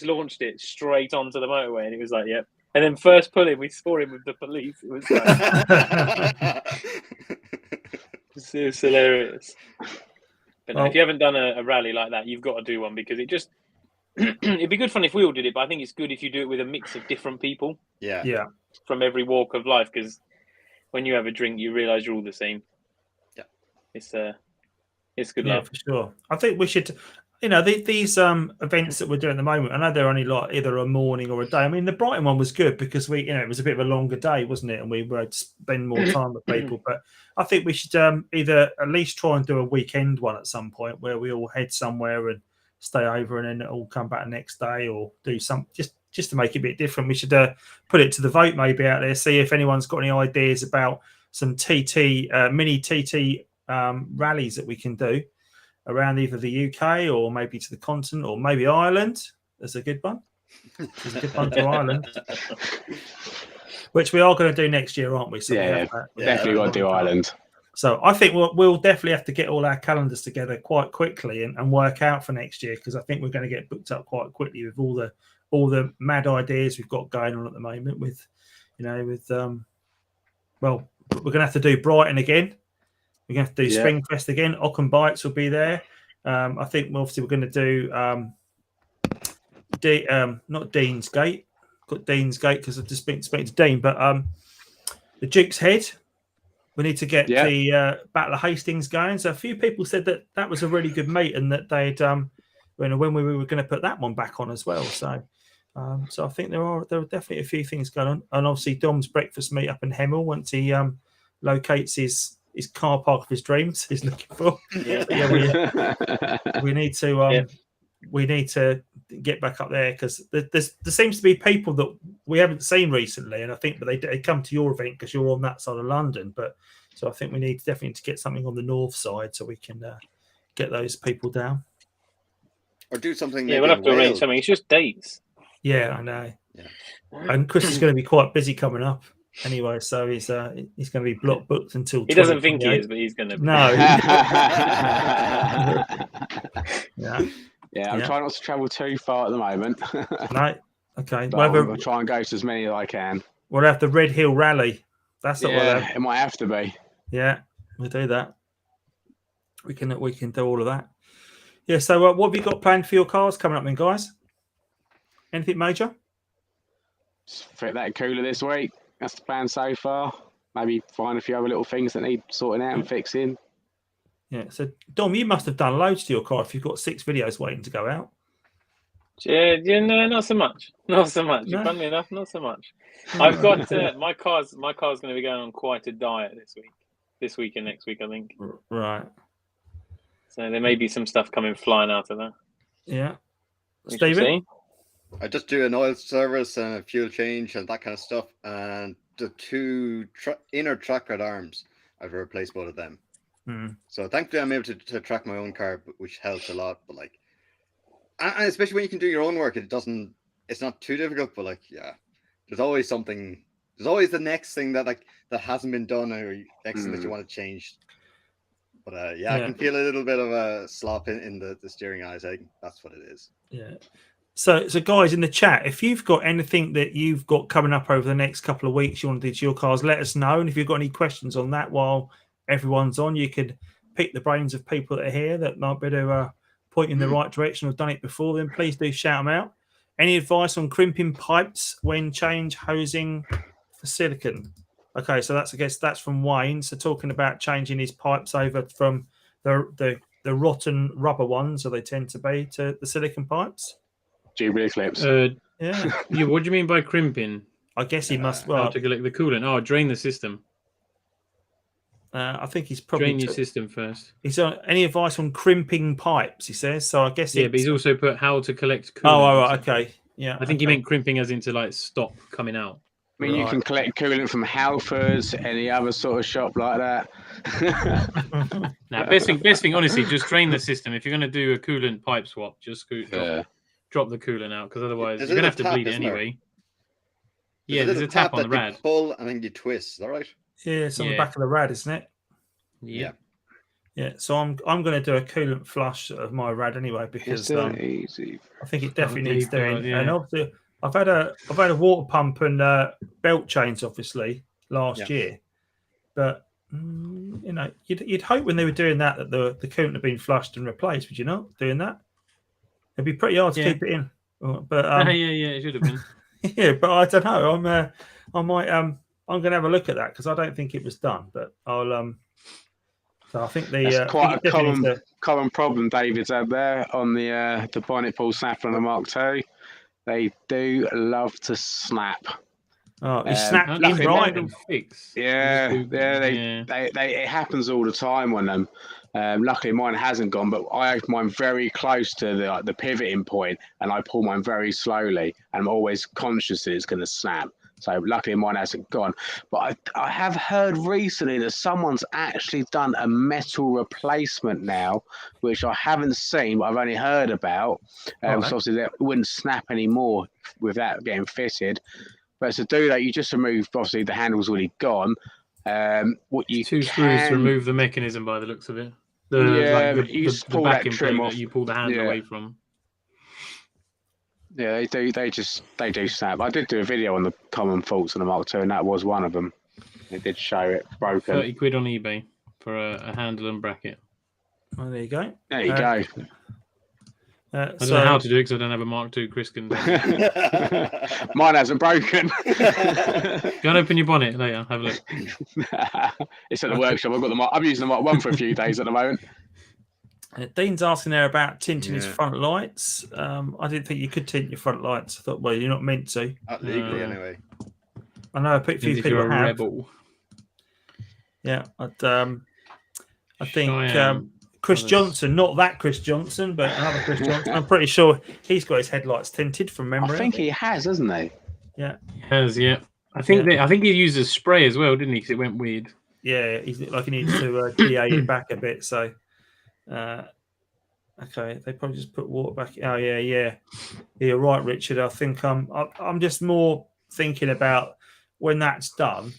launched it straight onto the motorway, and he was like, yep. And then first pull-in, we saw him with the police. It was like, it was hilarious. But no, if you haven't done a rally like that, you've got to do one, because it just, it'd be good fun if we all did it, but I think it's good if you do it with a mix of different people Yeah. from every walk of life, because when you have a drink, you realise you're all the same. Yeah. It's good Yeah, laugh. for sure. I think we should, these events that we're doing at the moment, I know they're only like either a morning or a day. I mean, the Brighton one was good because it was a bit of a longer day, wasn't it? And we were to spend more time with people. But I think we should either at least try and do a weekend one at some point where we all head somewhere and stay over and then all come back the next day, or do some just to make it a bit different. We should put it to the vote maybe out there, see if anyone's got any ideas about some mini TT rallies that we can do around either the UK or maybe to the continent or maybe Ireland. There's a good one. There's a good one to Ireland, which we are going to do next year, aren't we? So definitely got to do Ireland. So I think we'll definitely have to get all our calendars together quite quickly and work out for next year, because I think we're going to get booked up quite quickly with all the mad ideas we've got going on at the moment. Well, we're going to have to do Brighton again. We're going to have to do Springfest again. Ochan Bikes will be there. I think obviously we're going to do not Dean's Gate. Got Dean's Gate because I've just spoken to Dean, but the Duke's Head. We need to get the Battle of Hastings going. So a few people said that was a really good meet, and that they'd when we were going to put that one back on as well. So I think there are definitely a few things going on, and obviously Dom's breakfast meet up in Hemel once he locates his car park of his dreams he's looking for. We need to get back up there, because there seems to be people that we haven't seen recently, and I think they come to your event because you're on that side of London. But so I think we need definitely to get something on the north side so we can get those people down, or do something. Yeah, we'll have to arrange something. It's just dates. Yeah, I know. Yeah. And Chris is going to be quite busy coming up anyway, so he's going to be booked until. He doesn't think he is, but he's going to. No. Yeah, I'm trying not to travel too far at the moment. No, okay. I'll try and go to as many as I can. We'll have the Red Hill Rally. That's what it might have to be. Yeah, we'll do that. We can do all of that. Yeah. So, what have you got planned for your cars coming up, then, guys? Anything major? Just fit that cooler this week. That's the plan so far. Maybe find a few other little things that need sorting out and fixing. Yeah. So, Dom, you must have done loads to your car if you've got 6 videos waiting to go out. Yeah, no, not so much. Not so much. No. Funnily enough, not so much. I've got my car's going to be going on quite a diet this week and next week, I think. Right. So there may be some stuff coming flying out of that. Yeah. Stephen? I just do an oil service and a fuel change and that kind of stuff, and the 2 inner track guard arms, I've replaced both of them. So thankfully I'm able to track my own car, which helps a lot. But and especially when you can do your own work, it's not too difficult. But there's always something. There's always the next thing that hasn't been done, or next thing that you want to change. But I can feel a little bit of a slop in the steering eyes. I think that's what it is. Yeah. So guys in the chat, if you've got anything that you've got coming up over the next couple of weeks you want to do to your cars, let us know. And if you've got any questions on that while everyone's on, you could pick the brains of people that are here that might be able to point in the right direction or done it before, then please do shout them out. Any advice on crimping pipes when change hosing for silicon? Okay, so that's from Wayne. So talking about changing his pipes over from the rotten rubber ones, so they tend to be, to the silicon pipes. Jubilee clips. Yeah. What do you mean by crimping? I guess he must. How to collect the coolant? Oh, drain the system. I think he's probably drain your system first. He's any advice on crimping pipes? He says. So I guess but he's also put how to collect coolant. Oh, right, okay, yeah. I think he meant crimping as into stop coming out. I mean, you can collect coolant from Halfords, any other sort of shop like that. Now, best thing, honestly, just drain the system. If you're going to do a coolant pipe swap, just drop the coolant out, because otherwise you're going to have to bleed it anyway. Yeah, there's a tap on the rad. You pull and then you twist. Is that right? Yeah, it's on the back of the rad, isn't it? Yeah. Yeah, so I'm going to do a coolant flush of my rad anyway, because easy. I think it definitely needs doing. And obviously, I've had a water pump and belt change obviously last year, but you'd hope when they were doing that the coolant had been flushed and replaced. Would you not doing that? It'd be pretty hard to Yeah. keep it in. But yeah, it should have been. yeah, but I don't know. I'm going to have a look at that because I don't think it was done. But I'll So I think That's quite a common problem David's had there on the bonnet ball snapper on the Mark II. They do love to snap. Oh, he snapped in right. Fix. Yeah, it happens all the time on them. Luckily, mine hasn't gone, but I have mine very close to the pivoting point, and I pull mine very slowly, and I'm always conscious that it's going to snap. So luckily, mine hasn't gone. But I have heard recently that someone's actually done a metal replacement now, which I haven't seen, but I've only heard about. So obviously, that wouldn't snap anymore without getting fitted. But to do that, you just remove, obviously, the handle's already gone. What you Two screws to remove the mechanism by the looks of it. You just pull that trim off. That you pull the handle away from. Yeah, they do snap. I did do a video on the common faults on the Mark II, and that was one of them. It did show it broken. £30 on eBay for a handle and bracket. Oh, there you go. There you go. I don't know how to do it because I don't have a Mark II. Chris can. Mine hasn't broken. Go and open your bonnet later. Have a look. It's at the workshop. I'm using the Mark I for a few days at the moment. Dean's asking there about tinting his front lights. I didn't think you could tint your front lights. I thought, well, you're not meant to. Not legally, anyway. I know a few people you're a have. rebel. Yeah, I think Chris Johnson, not that Chris Johnson, but another Chris Johnson. I'm pretty sure he's got his headlights tinted from memory. I think he has, hasn't he? Yeah, he has. Yeah, I think he used a spray as well, didn't he? Because it went weird. Yeah, he needs to DA it back a bit. So, okay, they probably just put water back. Oh yeah. You're right, Richard. I think I'm just more thinking about when that's done.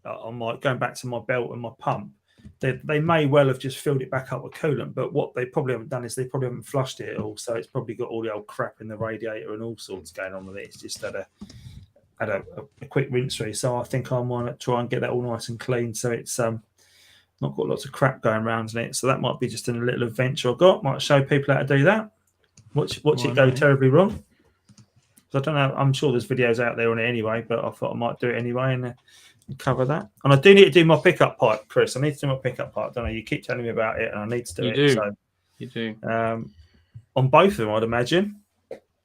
I'm like going back to my belt and my pump. They may well have just filled it back up with coolant, but what they probably haven't done is they probably haven't flushed it at all. So it's probably got all the old crap in the radiator and all sorts going on with it. It's just had a quick rinse through. So I think I might try and get that all nice and clean. So it's not got lots of crap going around in it. So that might be just a little adventure I got. Might show people how to do that. Watch it go terribly wrong. So I don't know. I'm sure there's videos out there on it anyway, but I thought I might do it anyway and cover that. And I do need to do my pickup pipe, Chris. I need to do my pickup pipe. I don't know. You keep telling me about it, and I need to do it. So, you do. On both of them, I'd imagine.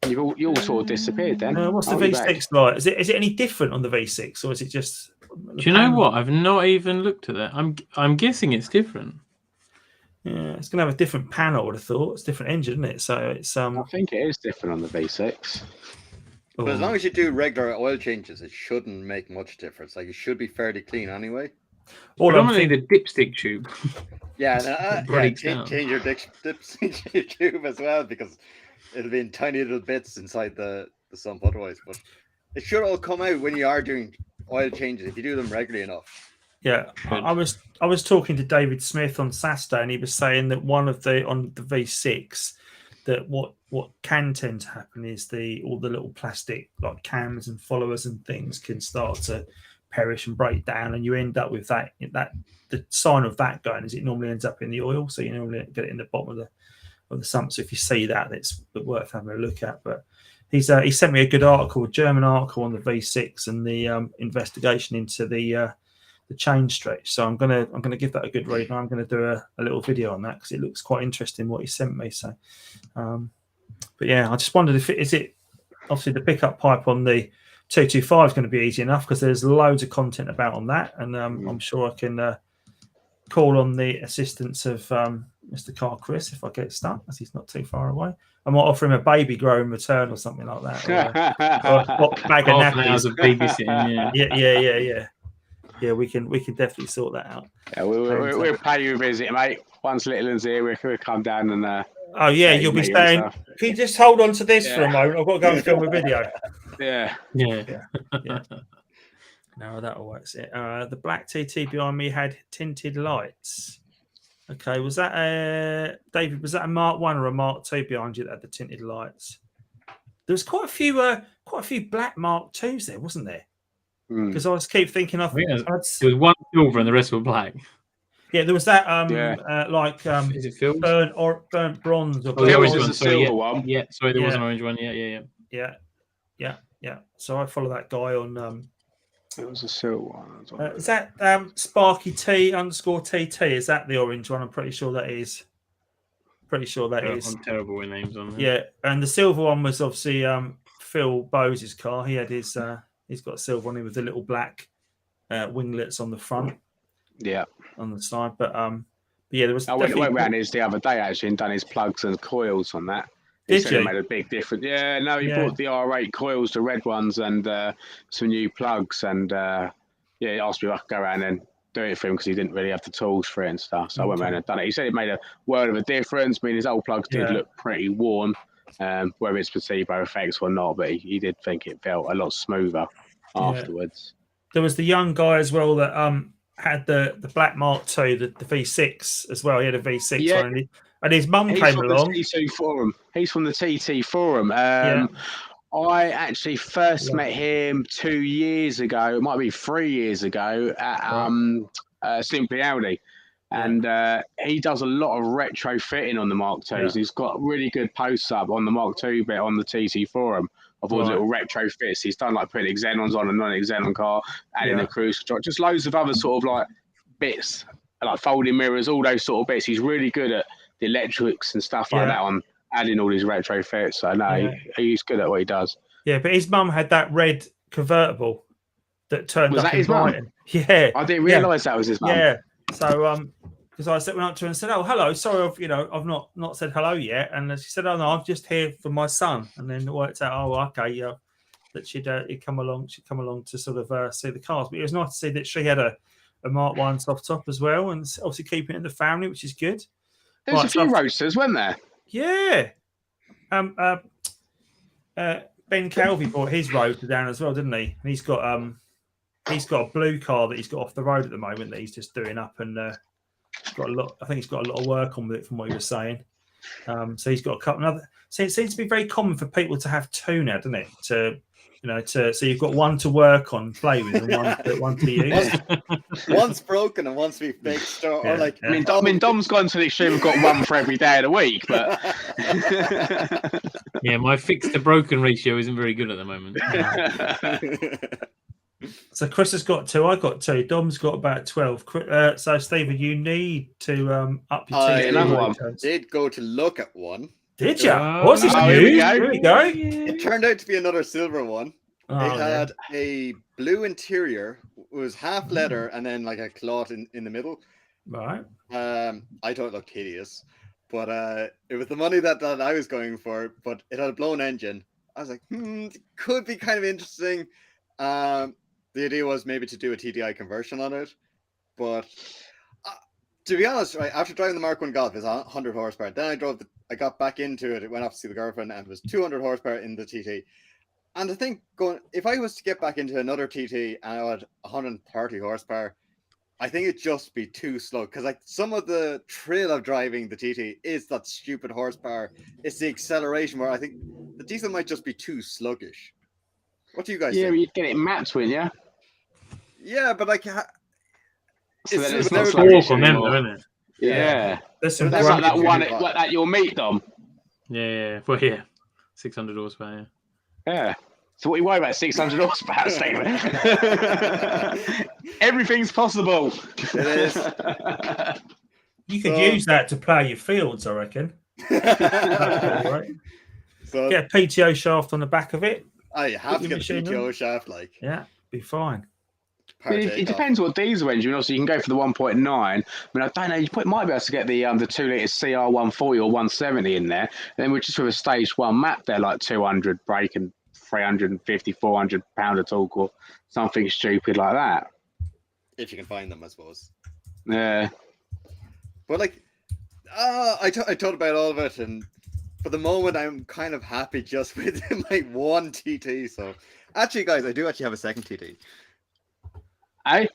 You all sort of disappeared then. What's the V6 like? Is it any different on the V6, or is it just? Do you know what? I've not even looked at that. I'm guessing it's different. Yeah, it's going to have a different panel. I would have thought it's a different engine, isn't it? So it's. I think it is different on the V6. But as long as you do regular oil changes, it shouldn't make much difference. Like, it should be fairly clean anyway. Predominantly the dipstick tube. Yeah, change your dipstick tube as well, because it'll be in tiny little bits inside the sump otherwise. But it should all come out when you are doing oil changes if you do them regularly enough. Yeah, I was talking to David Smith on Saturday, and he was saying that on the V6 that what can tend to happen is all the little plastic like cams and followers and things can start to perish and break down, and you end up with that the sign of that going is it normally ends up in the oil, so you normally get it in the bottom of the sump. So if you see that, it's worth having a look at. But he sent me a good article, a German article on the V6 and the investigation into the chain stretch. So I'm gonna give that a good read, and I'm gonna do a little video on that because it looks quite interesting what he sent me. So, but yeah, I just wondered if it obviously the pickup pipe on the 225 is going to be easy enough because there's loads of content about on that, and I'm sure I can call on the assistance of Mr. CarChris if I get stuck, as he's not too far away. I might offer him a baby grow in return or something like that, or a bag of nappies. Of babysitting, yeah. Yeah, we can definitely sort that out. Yeah, we'll pay you a visit, mate. Once Little One's here, we'll come down and. Oh yeah, you'll be staying. Can you just hold on to this for a moment? I've got to go and film a video. Yeah. No, that'll work. The black TT behind me had tinted lights. Okay, was that David? Was that a Mark 1 or a Mark 2 behind you that had the tinted lights? There was quite a few black Mark 2s there, wasn't there? Because I keep thinking, there was one silver and the rest were black. Yeah, there was that Is it Phil's? burnt bronze or Oh, the orange Phil's is one. the Sorry, silver one. Yeah, sorry, there was Yeah. an orange one. Yeah. Yeah. So I follow that guy on. It was a silver one. Is that Sparky T _TT? Is that the orange one? I'm pretty sure that is. Pretty sure that is. I'm terrible with names on there. Yeah, and the silver one was obviously Phil Bose's car. He had his. He's got a silver on him with the little black winglets on the front. Yeah. On the side, but yeah, there was. I went round his the other day actually and done his plugs and coils on that. He said it made a big difference. Yeah, no, he bought the R8 coils, the red ones, and some new plugs. And he asked me if I could go around and do it for him because he didn't really have the tools for it and stuff. So I went around and done it. He said it made a world of a difference. I mean, his old plugs did look pretty worn, whether it's placebo effects or not, but he did think it felt a lot smoother afterwards. There was the young guy as well that had the Black Mark II, the V6 as well. He had a V6 one, and his mum came along. He's from the TT forum. I actually first met him 2 years ago. It might be 3 years ago at Simply Audi. And he does a lot of retrofitting on the Mark IIs. He's got really good posts up on the Mark II bit on the TT forum of all the little retrofits. He's done like putting Xenons on a non-Xenon car, adding a cruise control, just loads of other sort of like bits, like folding mirrors, all those sort of bits. He's really good at the electrics and stuff like that on adding all these retrofits. So no, he's good at what he does. Yeah, but his mum had that red convertible that turned up in Brighton. Yeah, I didn't realise that was his mum. Yeah, so because I went up to her and said, "Oh, hello. Sorry, I've not said hello yet." And she said, "Oh no, I'm just here for my son." And then it worked out, "Oh, okay, that she'd come along to sort of see the cars." But it was nice to see that she had a Mark 1 soft top as well, and obviously keeping it in the family, which is good. There was a few roasters, weren't there? Yeah. Ben Calvi brought his rotor down as well, didn't he? And he's got a blue car that he's got off the road at the moment that he's just doing up, and got a lot. I think he's got a lot of work on with it from what he was saying. So he's got a couple other. So it seems to be very common for people to have two now, doesn't it? So you've got one to work on, play with, and one to use. One's broken and one's to be fixed, or like. I mean, Dom's gone to the extreme. We've got one for every day of the week, but yeah, my fixed to broken ratio isn't very good at the moment. So Chris has got 2. I got 2. Dom's got about 12. So Stephen, you need to up your team. I did go to look at one. Did you? What's this news? Here we go. It turned out to be another silver one. It had a blue interior. It was half leather and then like a cloth in the middle. Right. I thought it looked hideous, but it was the money that I was going for. But it had a blown engine. I was like, it could be kind of interesting. The idea was maybe to do a TDI conversion on it, but to be honest, right after driving the Mark 1 Golf, it's 100 horsepower. Then I got back into it. It went off to see the girlfriend, and it was 200 horsepower in the TT. And I think if I was to get back into another TT and I had 130 horsepower, I think it'd just be too slow. Because like some of the thrill of driving the TT is that stupid horsepower. It's the acceleration where I think the diesel might just be too sluggish. What do you guys think? Yeah, you'd get it mapped with, yeah? Yeah, but like... it's not sluggish anymore, isn't it? Yeah. That's like that one at your meet, Dom. Yeah. Well, yeah. 600 horsepower, Yeah. So what are you worried about 600 horsepower, Stephen? Everything's possible. It is. You could use that to plough your fields, I reckon. Right. So, get a PTO shaft on the back of it. You have to get a PTO shaft, like. Yeah, be fine. It depends what diesel engine. Obviously, you can go for the 1.9. I mean, I don't know. You might be able to get the 2-litre CR 140 or 170 in there. And then we're just with a stage 1 map there, like 200 brake and 350, 400 pound of torque or something stupid like that. If you can find them, I suppose. Yeah. But like, I thought about all of it, and for the moment, I'm kind of happy just with my one TT. So, actually, guys, I do actually have a second TT. Hey?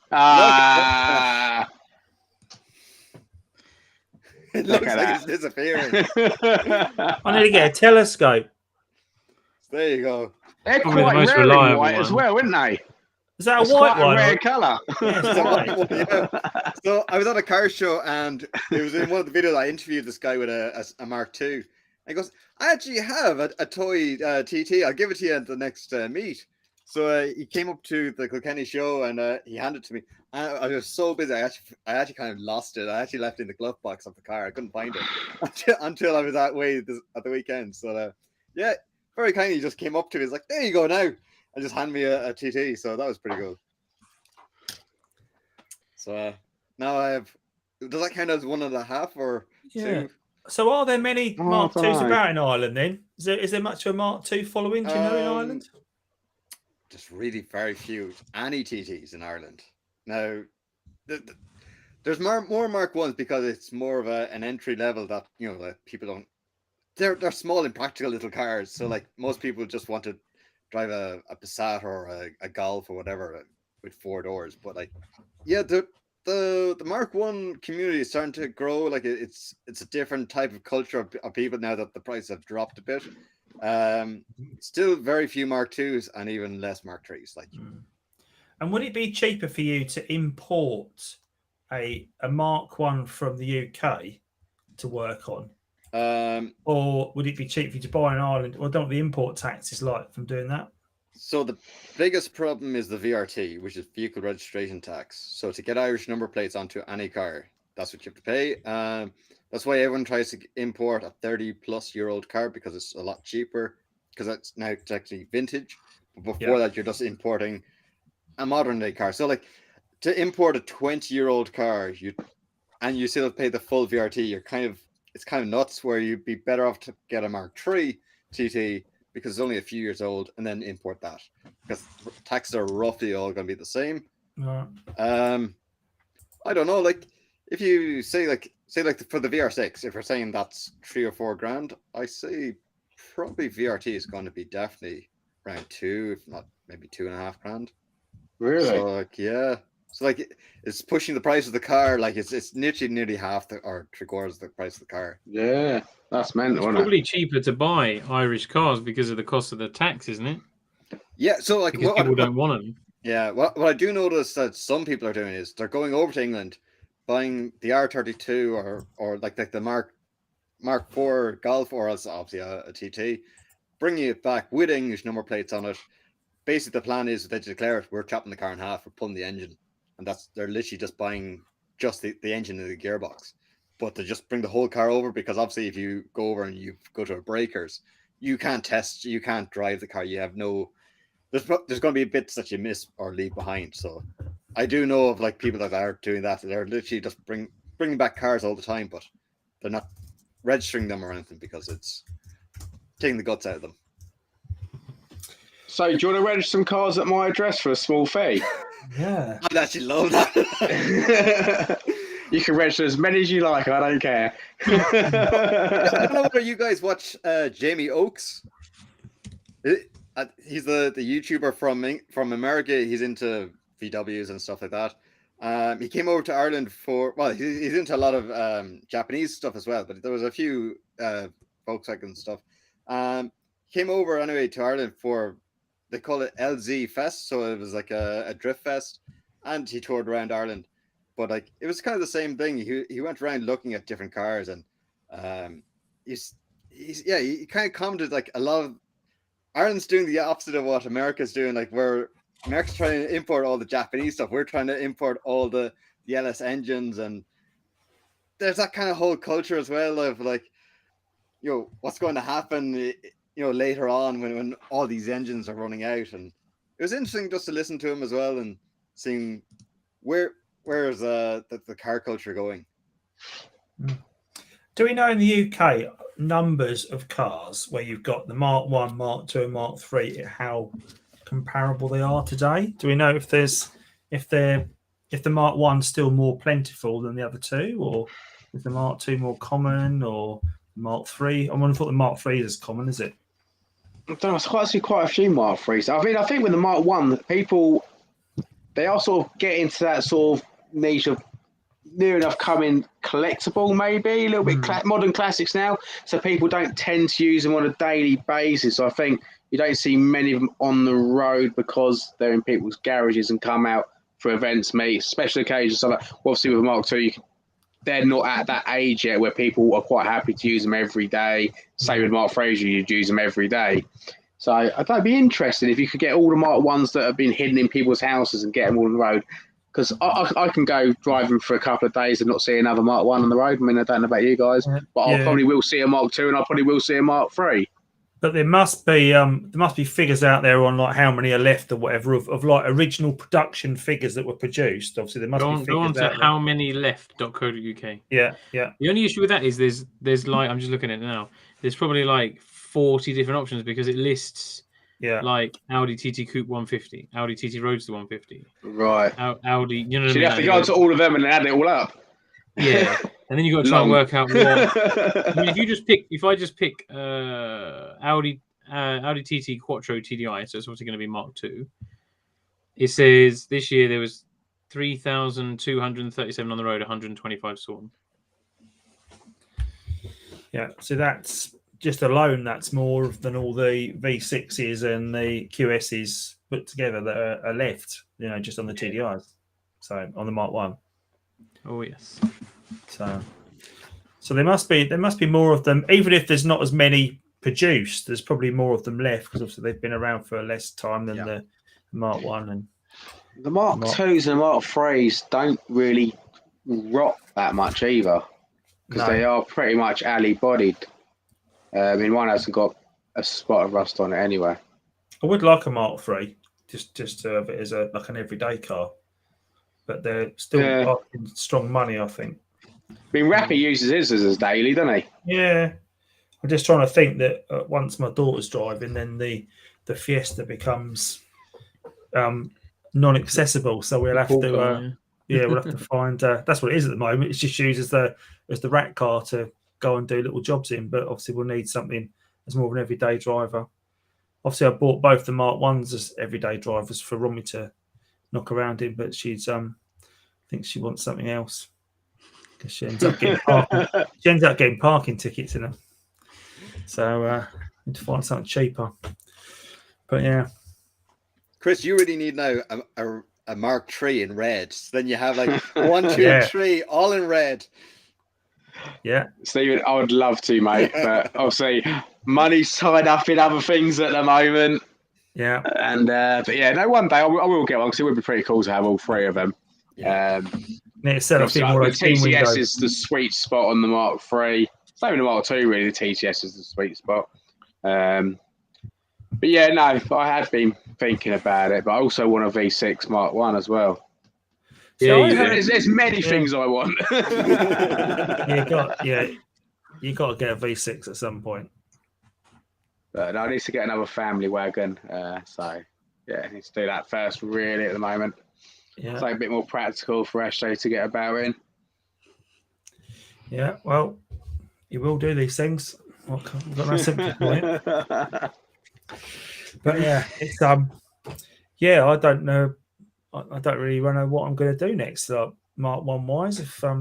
It looks like it's disappearing. I need to get a telescope. There you go. They're Probably quite the most rare in reliable white one. as well, aren't they? Is that a It's white quite a one? rare colour. Yeah, it's white. Yeah. So I was at a car show, and it was in one of the videos I interviewed this guy with a Mark II. And he goes, "I actually have a toy TT. I'll give it to you at the next meet." So he came up to the Kilkenny show, and he handed it to me. I was so busy, I actually kind of lost it. I actually left it in the glove box of the car. I couldn't find it until I was that way at the weekend. So yeah, very kindly, he just came up to me. He's like, "There you go now," and just handed me a TT. So that was pretty good. So now I have. Does that count as 1.5 or Yeah. 2? So are there many Oh, Mark I IIs dunno. about in Ireland then? Is there much of a Mark II following, do you know, in Ireland? Just really very few. Any TTs in Ireland. Now, there's more Mark 1s because it's more of an entry level that, that people don't. They're small, impractical little cars. So, like, most people just want to drive a Passat or a Golf or whatever with 4 doors. But, like, yeah, the Mark 1 community is starting to grow. Like, it's a different type of culture of people now that the prices have dropped a bit. Still very few Mark 2s and even less Mark 3s. Like, and would it be cheaper for you to import a Mark 1 from the UK to work on? Or would it be cheap for you to buy in Ireland? Or don't the import taxes like from doing that? So the biggest problem is the VRT, which is vehicle registration tax. So to get Irish number plates onto any car, that's what you have to pay. That's why everyone tries to import a 30-plus-year-old car because it's a lot cheaper, because that's now it's actually vintage. But before that, you're just importing a modern-day car. So, like, to import a 20-year-old car, you still have to pay the full VRT. It's kind of nuts. Where you'd be better off to get a Mark III TT because it's only a few years old, and then import that because taxes are roughly all going to be the same. Right. I don't know. Like, if you say for the VR6, if you're saying that's 3 or 4 grand, I say probably VRT is going to be definitely around 2, if not maybe 2.5 grand. Really? So, like, yeah. So, like, it's pushing the price of the car. Like, it's nearly half or 3/4 of the price of the car. Yeah, that's mental, It's isn't probably cheaper to buy Irish cars because of the cost of the tax, isn't it? Yeah. So, like, Because people don't want them. Yeah. What I do notice that some people are doing is they're going over to England, buying the R32 or like the Mark IV Golf, or else obviously a TT, bringing it back with English number plates on it. Basically, the plan is they declare it, we're chopping the car in half, we're pulling the engine, and they're literally just buying just the engine and the gearbox. But they just bring the whole car over because obviously if you go over and you go to a breakers, you can't test, you can't drive the car. You have no. There's going to be bits that you miss or leave behind. So I do know of like people that are doing that. They're literally just bringing back cars all the time, but they're not registering them or anything because it's taking the guts out of them. So, do you want to register some cars at my address for a small fee? Yeah. I'd actually love that. You can register as many as you like. I don't care. I don't know whether you guys watch Jamie Oakes. He's the YouTuber from America. He's into VWs and stuff like that. He came over to Ireland he's into a lot of Japanese stuff as well, but there was a few Volkswagen stuff. Came over anyway to Ireland for, they call it LZ Fest, so it was like a drift fest, and he toured around Ireland. But like it was kind of the same thing. He went around looking at different cars, and he kind of commented like a lot of Ireland's doing the opposite of what America's doing. Like where America's trying to import all the Japanese stuff, we're trying to import all the LS engines, and there's that kind of whole culture as well of like, what's going to happen, later on when all these engines are running out. And it was interesting just to listen to him as well and seeing where is the car culture going. Do we know in the UK numbers of cars where you've got the Mark 1, Mark 2 and Mark 3, how comparable they are today? Do we know if the Mark 1's still more plentiful than the other two, or is the Mark 2 more common, or Mark 3? I wouldn't have thought the Mark 3 is as common, is it? I don't know. It's quite a few Mark 3s. I think with the Mark 1, people, they are sort of getting to that sort of niche of near enough coming collectible, maybe a little bit modern classics now. So people don't tend to use them on a daily basis. So I think you don't see many of them on the road because they're in people's garages and come out for events, meets, special occasions. So like, obviously with Mark II, they're not at that age yet where people are quite happy to use them every day. Same with Mark Fraser, you'd use them every day. So I thought it'd be interesting if you could get all the Mark Ones that have been hidden in people's houses and get them all on the road. Because I can go driving for a couple of days and not see another Mark 1 on the road. I mean, I don't know about you guys, but I probably will see a Mark 2 and I probably will see a Mark 3. But there must be figures out there on like how many are left or whatever of like original production figures that were produced. Obviously, there must be figures go on to out how many left.co.uk. Yeah. The only issue with that is there's like, I'm just looking at it now. There's probably like 40 different options because it lists like Audi TT Coupe 150, Audi TT Roadster 150. Right. Audi, you know what I mean? You have to go to all of them and add it all up. Yeah. And then you got to try and work out what. I mean, if I just pick Audi TT Quattro TDI, so it's obviously going to be Mark II. It says this year there was 3,237 on the road, 125 saw them. Yeah, so that's just alone. That's more than all the V6s and the QSs put together that are left. You know, just on the TDIs. So on the Mark 1. Oh yes. So there must be more of them, even if there's not as many produced. There's probably more of them left because obviously they've been around for less time than the Mark 1 and the Mark 2s and the Mark 3s don't really rot that much either because they are pretty much alley bodied. I mean, one hasn't got a spot of rust on it anyway. I would like a Mark 3 just to have it as like an everyday car, but they're still asking strong money, I think. I mean, Rappy uses his as daily, doesn't he? Yeah. I'm just trying to think that once my daughter's driving, then the Fiesta becomes non-accessible. So we'll have to, we'll have to find. That's what it is at the moment. It's just used as the rat car to go and do little jobs in. But obviously, we'll need something as more of an everyday driver. Obviously, I bought both the Mark 1s as everyday drivers for Romy to knock around in, but she's I think she wants something else. Because she ends up getting parking tickets in them. So I need to find something cheaper. But yeah. Chris, you really need now a Mark III in red. So then you have like 1, 2, 3 all in red. Yeah. Stephen, I would love to, mate. But obviously money's tied up in other things at the moment. Yeah. And but yeah, no, one day I will get one because it would be pretty cool to have all three of them. Yeah. Set up the TCS is the sweet spot on the Mark III. Same with the Mark II, really. The TCS is the sweet spot. But yeah, no, I have been thinking about it, but I also want a V6 Mark 1 as well. Yeah, there's many things I want. you got to get a V6 at some point. But I need to get another family wagon. So yeah, I need to do that first, really, at the moment. Yeah. It's like a bit more practical for SJ to get about in. Yeah, well, you will do these things. I've got no sympathy for it. But yeah, it's I don't know. I don't really know what I'm going to do next. Mark 1 wise, if I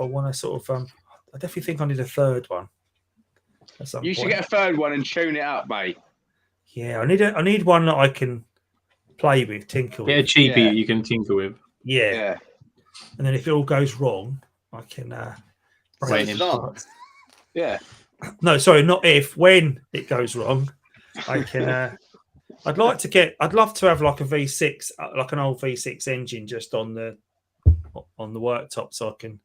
want to sort of, I definitely think I need a third one. You should get a third one and tune it up, mate. Yeah, I need one that I can play with, tinker with. Get a cheapie you can tinker with. Yeah. And then if it all goes wrong, I can break it apart. Yeah. No, sorry, not if. When it goes wrong, I can. I'd love to have like a V6, like an old V6 engine, just on the worktop, so I can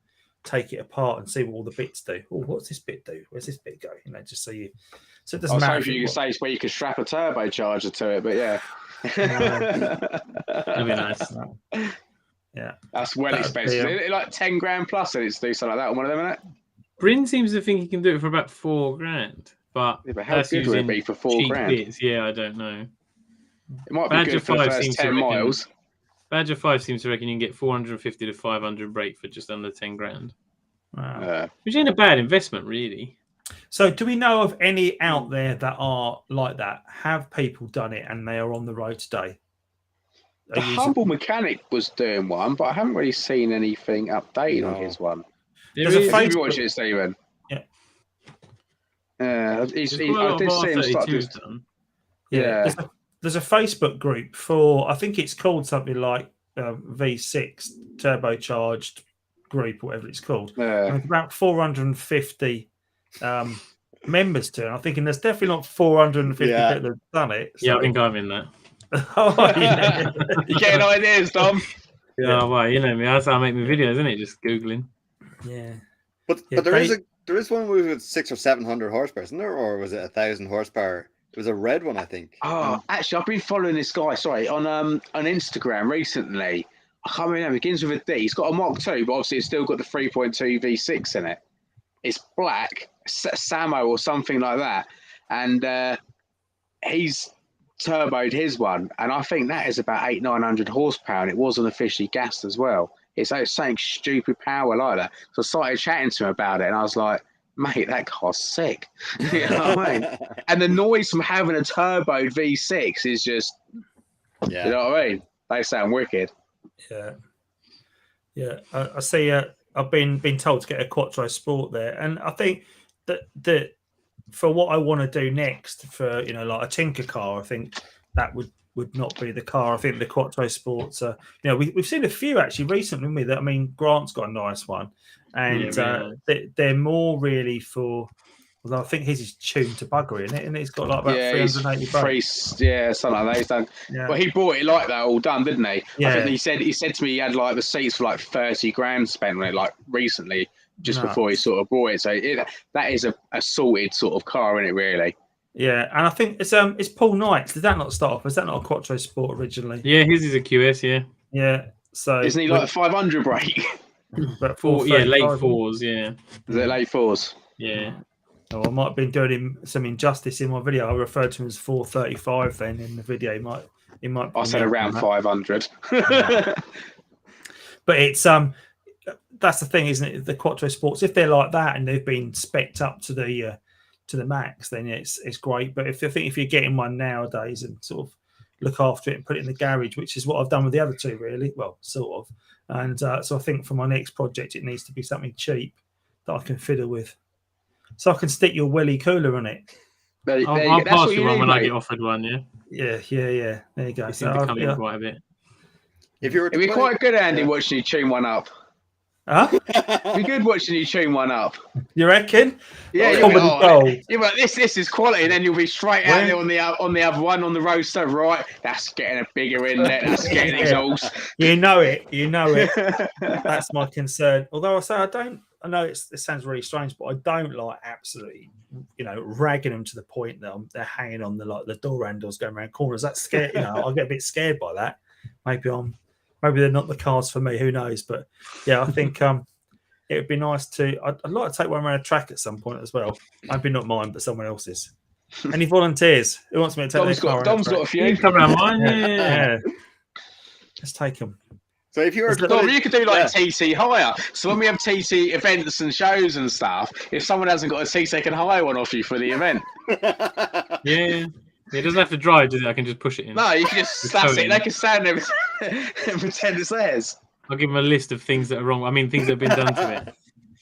take it apart and see what all the bits do. Oh, what's this bit do? Where's this bit go? You know, just so it doesn't matter. You can say it's where you can strap a turbocharger to it, but yeah. That'd be nice. Yeah, that's well expensive. It's like 10 grand plus, and it's do something like that on one of them, isn't it? Bryn seems to think he can do it for about $4,000, but how good would it be for $4,000? Bits. Yeah, I don't know. It might be good for the first 10 miles. Badger 5 seems to reckon you can get 450 to 500 brake for just under 10 grand. Wow. Which ain't a bad investment, really. So do we know of any out there that are like that? Have people done it and they are on the road today? The Humble Mechanic was doing one, but I haven't really seen anything updated on his one. There's a Have you watched it, Stephen? Yeah. I did see him start to. Yeah. There's a Facebook group for, I think it's called something like V6 turbocharged group, or whatever it's called. And about 450 members to it. I'm thinking there's definitely not 450 people that have done it. So. Yeah, I think I'm in that. You're getting ideas, Dom. Yeah, well, you know me. That's how I make my videos, isn't it? Just Googling. Yeah. But there is one with 600 or 700 horsepower, isn't there? Or was it 1,000 horsepower? It was a red one, I think. Oh, actually, I've been following this guy. On Instagram recently. I can't remember. It begins with a D. He's got a Mark II, but obviously it's still got the 3.2 V6 in it. It's black, Samo or something like that, and he's turboed his one, and I think that is about 800-900 horsepower, and it wasn't officially gassed as well. It's saying stupid power like that. So I started chatting to him about it, and I was like, mate, that car's sick. You know what I mean? And the noise from having a turboed V6 is just, you know what I mean? They sound wicked. Yeah. I see. I've been told to get a Quattro Sport there, and I think that for what I want to do next, for like a tinker car, I think that would not be the car. I think the Quattro Sports are, we've seen a few actually recently, haven't we? That, I mean, Grant's got a nice one, and they're more really for. Although I think his is tuned to buggery, isn't it? And it's got like about 380 brakes. Yeah, something like that. He's done. Yeah. Well, he bought it like that, all done, didn't he? Yeah. I think he said to me he had like the seats for like 30 grand spent on it, like recently, just before he sort of bought it. So that is a sorted sort of car, isn't it? Really. Yeah, and I think it's Paul Knight's. Did that not start off? Was that not a Quattro Sport originally? Yeah, his is a QS. Yeah. Yeah. So isn't he like a 500 brake? But late fours. Yeah. Is it late fours? Yeah. Oh, I might have been doing him some injustice in my video. I referred to him as 435 then in the video. He might. I said around 500. But it's that's the thing, isn't it? The Quattro Sports, if they're like that and they've been spec'd up to the max, then it's great. But if you're getting one nowadays and sort of look after it and put it in the garage, which is what I've done with the other two, really, well, sort of. And so I think for my next project, it needs to be something cheap that I can fiddle with. So I can stick your welly cooler on it. I'll pass you one when I get offered one, yeah? Yeah. There you go. It's becoming quite a bit. It'd be quite good, Andy, watching you tune one up. Huh? It'd be good watching you tune one up. You reckon? Yeah, you're like, this is quality, and then you'll be straight out there on the other one on the roaster, right? That's getting a bigger inlet, that's getting exhaust. You know it. That's my concern. Although I know it sounds really strange, but I don't like absolutely, ragging them to the point that they're hanging on the door handles going around corners. That's scary. I get a bit scared by that. Maybe they're not the cars for me. Who knows? But yeah, I think it would be nice to. I'd like to take one around a track at some point as well. Maybe not mine, but someone else's. Any volunteers? Who wants me to take their car? Dom's got a few. You can come around mine. Yeah. Let's take them. So if you're, you could do like TT hire. So when we have TT events and shows and stuff, if someone hasn't got a TT, they can hire one off you for the event. Yeah. It doesn't have to drive, does it? I can just push it in. No, you can just that's it. They can stand there and pretend it's theirs. I'll give them a list of things that are wrong. I mean, things that have been done to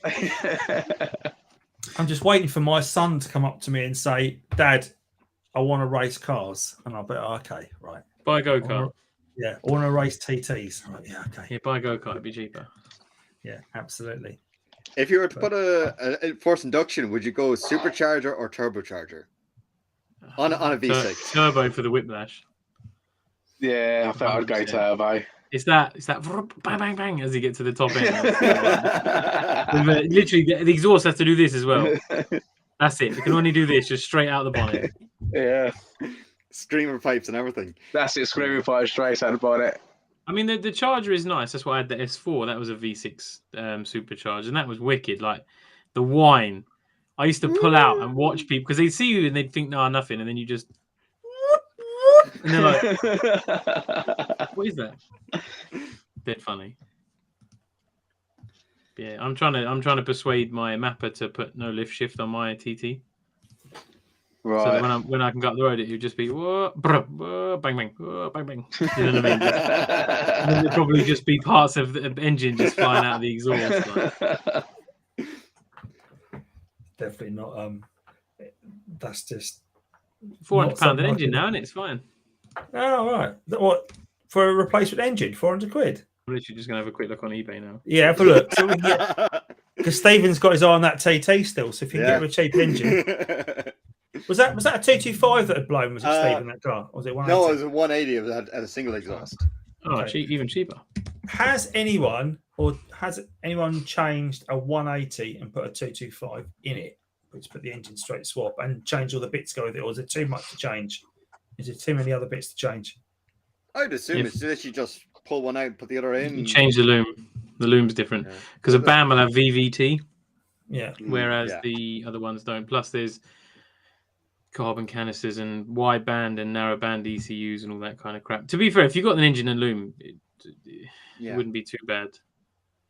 it. I'm just waiting for my son to come up to me and say, "Dad, I want to race cars," and I'll be okay, right. Buy a go-kart. Yeah, I want to race TTs. Right, yeah, okay. Yeah, buy a go-kart. It'd be cheaper. Yeah, absolutely. If you were to put a forced induction, would you go supercharger or turbocharger? On a V6. Turbo for the whiplash. Yeah, I thought I'd go turbo. It's that bang bang bang as you get to the top end. Literally, the exhaust has to do this as well. That's it. It can only do this, just straight out the bonnet. Yeah. Streamer pipes and everything. That's it, screaming pipes straight out the bonnet. I mean, the Charger is nice. That's why I had the S4. That was a V6 supercharger, and that was wicked. Like the whine. I used to pull out and watch people because they'd see you and they'd think, no, nothing. And then you just. And they're like, what is that? Bit funny. Yeah, I'm trying to persuade my mapper to put no lift shift on my TT. Right. So that when I can go up the road, it would just be whoa, brr, whoa, bang bang, whoa, bang bang. You know what I mean? And then there'd probably just be parts of the engine just flying out of the exhaust. Like. Definitely not. That's just £400 an engine now, and it's fine. Oh, right. What for a replacement engine? £400? I'm literally just gonna have a quick look on eBay now. Yeah, have a look. So because Stephen's got his eye on that TT still, so if you can get him a cheap engine. Was that a 225 that had blown? Was it Stephen that car? Or was it 180? No, it was a 180. It had a single exhaust. Oh, Okay. even cheaper. Has anyone changed a 180 and put a 225 in it, which put the engine straight swap and change all the bits go with it, or is it too much to change? Is there too many other bits to change? I'd assume it's literally just pull one out and put the other in. You change the loom. The loom's different because a BAM will have VVT. Yeah. Whereas the other ones don't. Plus, there's carbon canisters and wide band and narrow band ECUs and all that kind of crap. To be fair, if you've got an engine and loom, it wouldn't be too bad.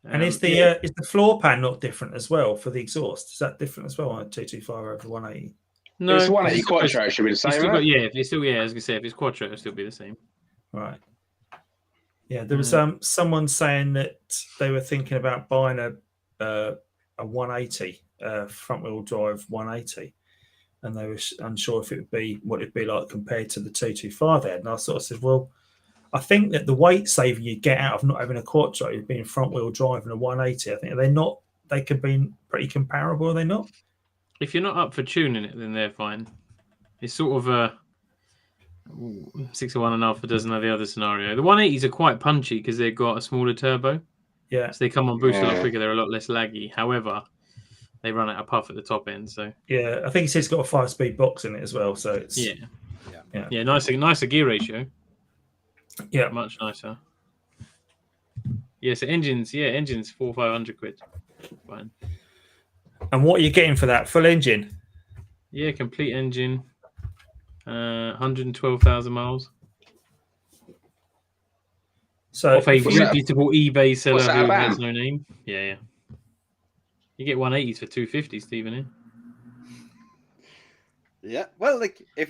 And is the floor pan not different as well for the exhaust? Is that different as well on a 225 over 180? No, it's 180 Quattro. Should be the same. I was gonna say if it's Quattro, it'll still be the same. Right. Yeah, there was someone saying that they were thinking about buying a 180 front wheel drive 180, and they were unsure if it would be what it'd be like compared to the 225 there. And I sort of said, well, I think that the weight saving you get out of not having a Quattro being front wheel drive and a 180, I think they could be pretty comparable, are they not? If you're not up for tuning it, then they're fine. It's sort of a 6 of one and half a dozen of the other scenario. The 180s are quite punchy because they've got a smaller turbo. Yeah. So they come on boost a lot quicker. They're a lot less laggy. However, they run at a puff at the top end. So yeah, I think he says it's got a 5-speed box in it as well. So it's nicer gear ratio. Yeah, much nicer. Yeah, so engines 400-500 quid. Fine. And what are you getting for that full engine? Yeah, complete engine. 112,000 miles. So off a reputable eBay seller who has no name. Yeah. You get 180s for 250, Stephen. Yeah, well, like if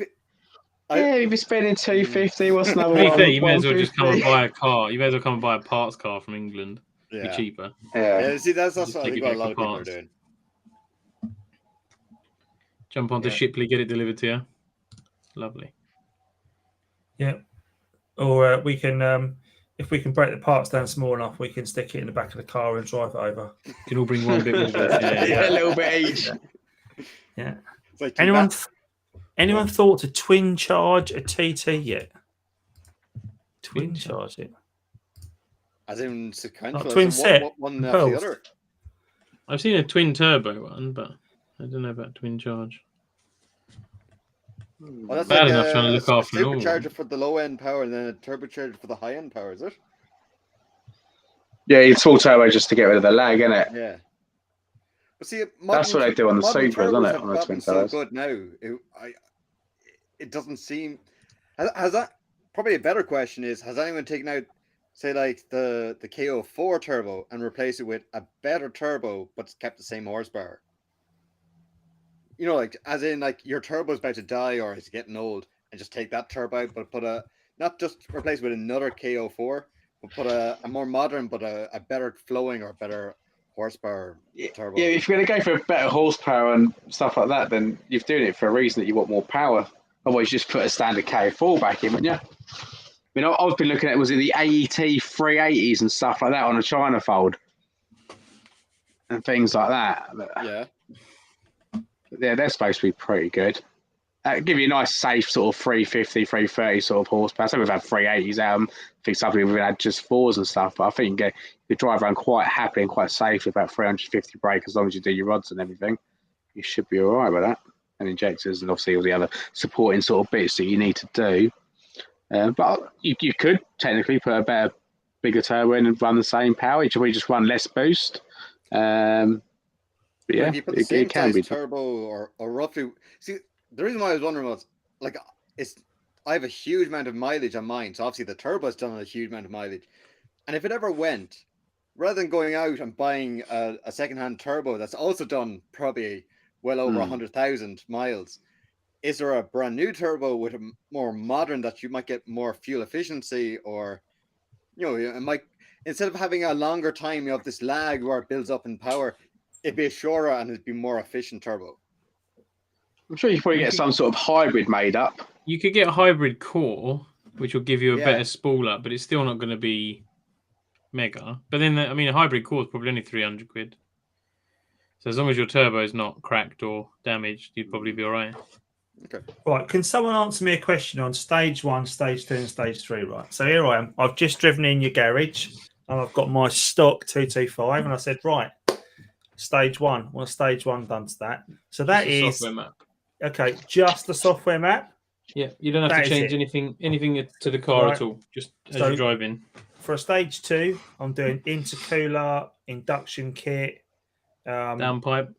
you're spending 250, what's another one? You may as well just come and buy a car. You may as well come and buy a parts car from England. It'd be cheaper. Yeah, see, that's what I think a lot of people are doing. Jump onto Shipley, get it delivered to you. Lovely. Yeah. Or we can, if we can break the parts down small enough, we can stick it in the back of the car and drive it over. You can all bring one bit with us. A little bit each. Yeah. Like anyone thought to twin charge a TT yet? Twin charge it. As in sequential. Twin set. One after the other. I've seen a twin turbo one, but I don't know about twin charge. Well, that's bad like enough trying to look after a supercharger for the low end power and then a turbocharger for the high end power, is it? Yeah, it's full turbo just to get rid of the lag, isn't it? Yeah. But see, that's what they do on the Supras, isn't it? On the twin turbos. So good now. It doesn't seem. Has that? Probably a better question is: has anyone taken out, say, like the KO4 turbo and replaced it with a better turbo, but kept the same horsepower? You know, like as in like your turbo's about to die or it's getting old, and just take that turbo out, but put not just replace it with another KO4, but put a more modern but a better flowing or better horsepower turbo. Yeah, if you're going to go for better horsepower and stuff like that, then you're doing it for a reason that you want more power. Otherwise, you just put a standard KO4 back in, wouldn't you? I mean, I've been looking at was it the AET 380s and stuff like that on a China fold and things like that. Yeah. Yeah, they're supposed to be pretty good. Give you a nice, safe sort of 350, 330 sort of horsepower. So we've had 380s out. I think some people have had just 4s and stuff. But I think you drive around quite happily and quite safely about 350 brake as long as you do your rods and everything. You should be all right with that. And injectors and obviously all the other supporting sort of bits that you need to do. But you could technically put a bigger turbo in and run the same power. You should just run less boost. But yeah, if you put the same size turbo or roughly. See, the reason why I was wondering was like I have a huge amount of mileage on mine, so obviously the turbo's done a huge amount of mileage. And if it ever went, rather than going out and buying a secondhand turbo that's also done probably well over 100,000 miles, is there a brand new turbo with a more modern that you might get more fuel efficiency, or it might, instead of having a longer time, you have this lag where it builds up in power, it'd be a shorter and it'd be more efficient turbo. I'm sure you could probably get some sort of hybrid made up. You could get a hybrid core, which will give you a better spool up, but it's still not going to be mega. But then, a hybrid core is probably only 300 quid. So as long as your turbo is not cracked or damaged, you'd probably be all right. Okay. Right. Can someone answer me a question on stage 1, stage 2, and stage 3? Right. So here I am. I've just driven in your garage, and I've got my stock 225, and I said, right, stage 1. Well, stage 1 done to that. So that is software map. Okay. Just the software map. Yeah, you don't have to change anything to the car at all. Just as you drive in. For a stage 2, I'm doing intercooler, induction kit, downpipe,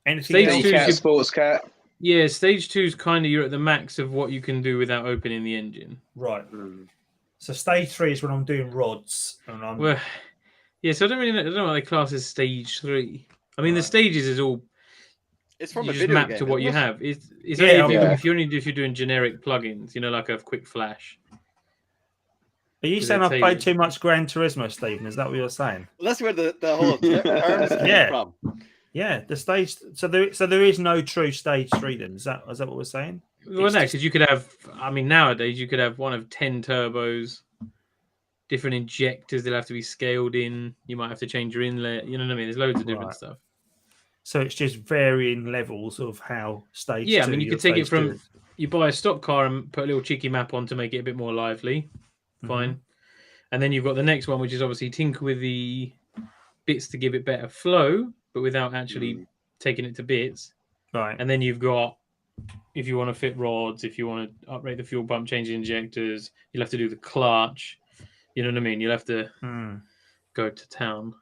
anything stage else? 2 sports cat. Yeah, stage 2 is kind of, you're at the max of what you can do without opening the engine. Right. So stage 3 is when I'm doing rods, and I'm so I don't really know. I don't know what they class as stage 3. I mean, the stages is all. It's from you a just video map game, to what you isn't it? have. It's only if you're doing generic plugins, like a quick flash. Are you saying I've played too much Gran Turismo, Stephen? Is that what you're saying? Well, that's where the whole term is coming from. Yeah, the stage. So there is no true stage 3 then. Is that what we're saying? Well, no, because you could have. Nowadays you could have one of 10 turbos, different injectors. They'll have to be scaled in. You might have to change your inlet. You know what I mean? There's loads of different stuff. So it's just varying levels of how stage 2. Yeah, you could take it from. You buy a stock car and put a little cheeky map on to make it a bit more lively. Fine. And then you've got the next one, which is obviously tinker with the bits to give it better flow, but without actually taking it to bits. Right. And then you've got, if you want to fit rods, if you want to upgrade the fuel pump, change the injectors, you'll have to do the clutch. You know what I mean? You'll have to go to town.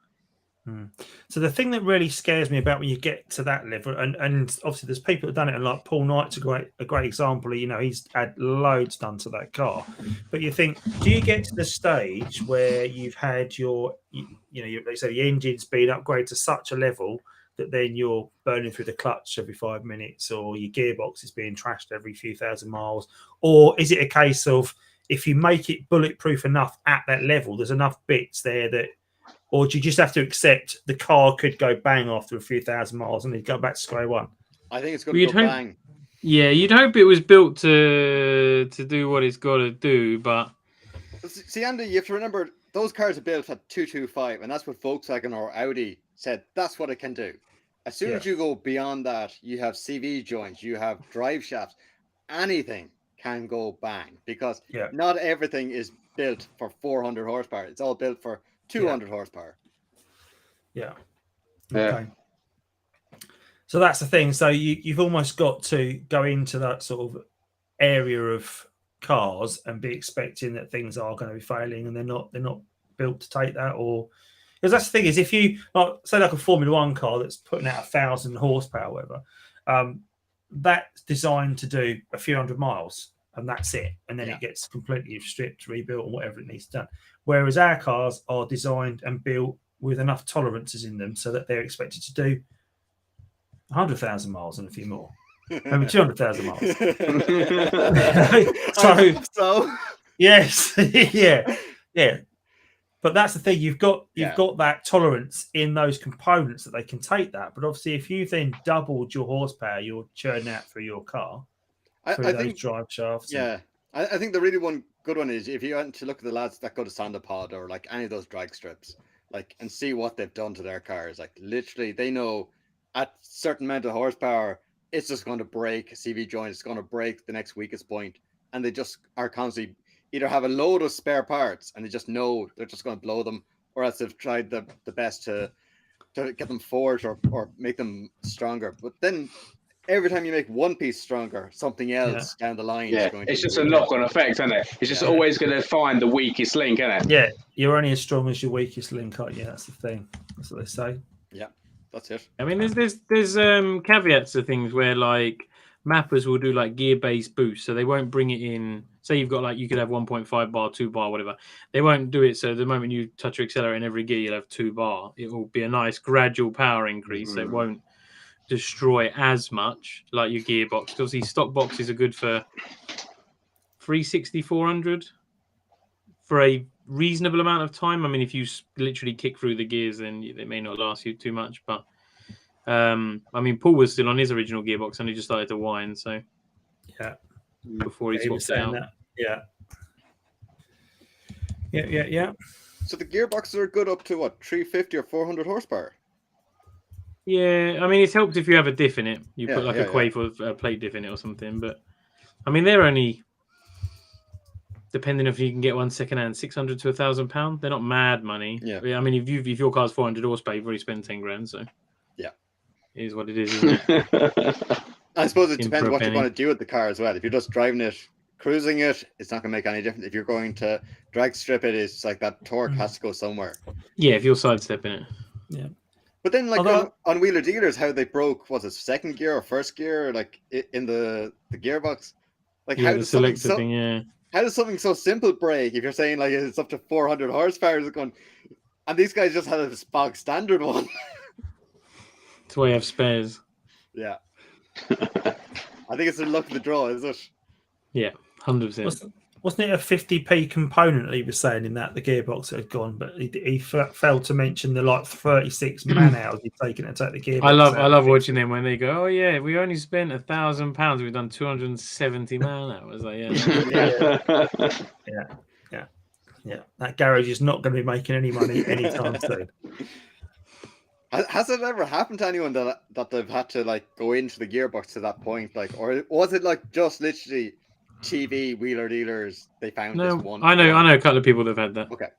So the thing that really scares me about when you get to that level, and obviously there's people who've done it, and like Paul Knight's a great example. He's had loads done to that car, but you think, do you get to the stage where you've had your, they say the engine's been upgraded to such a level that then you're burning through the clutch every 5 minutes, or your gearbox is being trashed every few thousand miles, or is it a case of if you make it bulletproof enough at that level, there's enough bits there that. Or do you just have to accept the car could go bang after a few thousand miles and then go back to square one? I think it's going to go bang. Yeah, you'd hope it was built to do what it's got to do, but... See, Andy, you have to remember, those cars are built at 225, and that's what Volkswagen or Audi said, that's what it can do. As soon as you go beyond that, you have CV joints, you have drive shafts, anything can go bang, because not everything is built for 400 horsepower. It's all built for 200 horsepower. Yeah. Okay. So that's the thing. So you've almost got to go into that sort of area of cars and be expecting that things are going to be failing, and they're not built to take that. Or because that's the thing is, if you say like a Formula One car that's putting out 1,000 horsepower, whatever, that's designed to do a few hundred miles. And that's it. And then it gets completely stripped, rebuilt, and whatever it needs done. Whereas our cars are designed and built with enough tolerances in them so that they're expected to do 100,000 miles and a few more. Maybe 200,000 miles. so yes. yeah. But that's the thing. You've got that tolerance in those components that they can take that. But obviously, if you then doubled your horsepower, you're churning out through your car. I think drive shafts. Yeah, I think the really good one is if you want to look at the lads that go to Sandapod or like any of those drag strips, like, and see what they've done to their cars. Like, literally, they know at certain amount of horsepower, it's just going to break a CV joint. It's going to break the next weakest point, and they just are constantly either have a load of spare parts and they just know they're just going to blow them, or else they've tried the best to get them forged or make them stronger. But then every time you make one piece stronger, something else down the line is going to... It's just a knock-on effect, isn't it? It's just always going to find the weakest link, isn't it? Yeah, you're only as strong as your weakest link, aren't you? That's the thing. That's what they say. Yeah, that's it. I mean, there's caveats to things where, like, mappers will do, like, gear-based boosts, so they won't bring it in... Say you've got, like, you could have 1.5 bar, 2 bar, whatever. They won't do it, so the moment you touch your accelerator in every gear, you'll have 2 bar. It will be a nice gradual power increase, so it won't destroy as much like your gearbox. Obviously, stock boxes are good for 360, 400 for a reasonable amount of time. I mean, if you literally kick through the gears, then they may not last you too much. But I mean, Paul was still on his original gearbox and he just started to whine. So yeah, before he was swapped it saying out. that. Yeah. So the gearboxes are good up to what, 350 or 400 horsepower? Yeah, I mean, it's helped if you have a diff in it. You Yeah, put like yeah, a Quafe with a plate diff in it or something. But I mean, they're only, depending if you can get one secondhand, £600 to £1,000. They're not mad money. Yeah. I mean, if your car's 400 horsepower, you've already spent 10 grand. So yeah, it is what it is, isn't it? I suppose it In depends for a what you penny. want to do with the car as well. If you're just driving it, cruising it, it's not going to make any difference. If you're going to drag strip it, it's like that torque has to go somewhere. Yeah, if you're sidestepping it. Yeah. But then, like Although- on Wheeler Dealers, how they broke, was it second gear or first gear, like in the gearbox? Like Yeah, how the does something selector thing, yeah. how does something so simple break? If you're saying like it's up to 400 horsepower, it's going, and these guys just had a bog standard one. That's why you have spares. Yeah, I think it's the luck of the draw, is it? Yeah, 100%. Wasn't it a 50p component he was saying in that the gearbox had gone, but he failed to mention the like 36 man hours he'd taken to take the gearbox. I love watching them when they go, oh yeah, we only spent £1,000, we've done 270 man hours. Like, yeah. That garage is not going to be making any money anytime soon. Has it ever happened to anyone that they've had to like go into the gearbox to that point, like, or was it like just literally TV Wheeler Dealers? They found this one. I know a couple of people that have had that. Okay,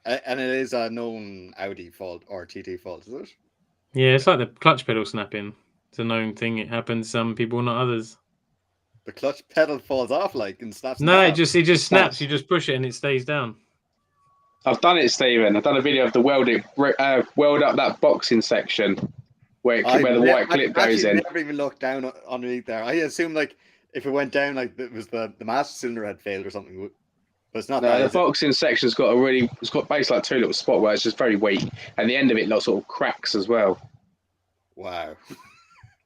and it is a known Audi fault or TT fault, is it? Yeah, it's like the clutch pedal snapping. It's a known thing. It happens to some people, not others. The clutch pedal falls off like and snaps. No, it just snaps. You just push it and it stays down. I've done it, Stephen. I've done a video of the weld up that boxing section where the white clip goes in. I never even looked down underneath there. I assume like if it went down, like it was the master cylinder had failed or something. But it's not. No, the boxing section's got it's got basically like two little spot where it's just very weak, and the end of it like sort of cracks as well. Wow.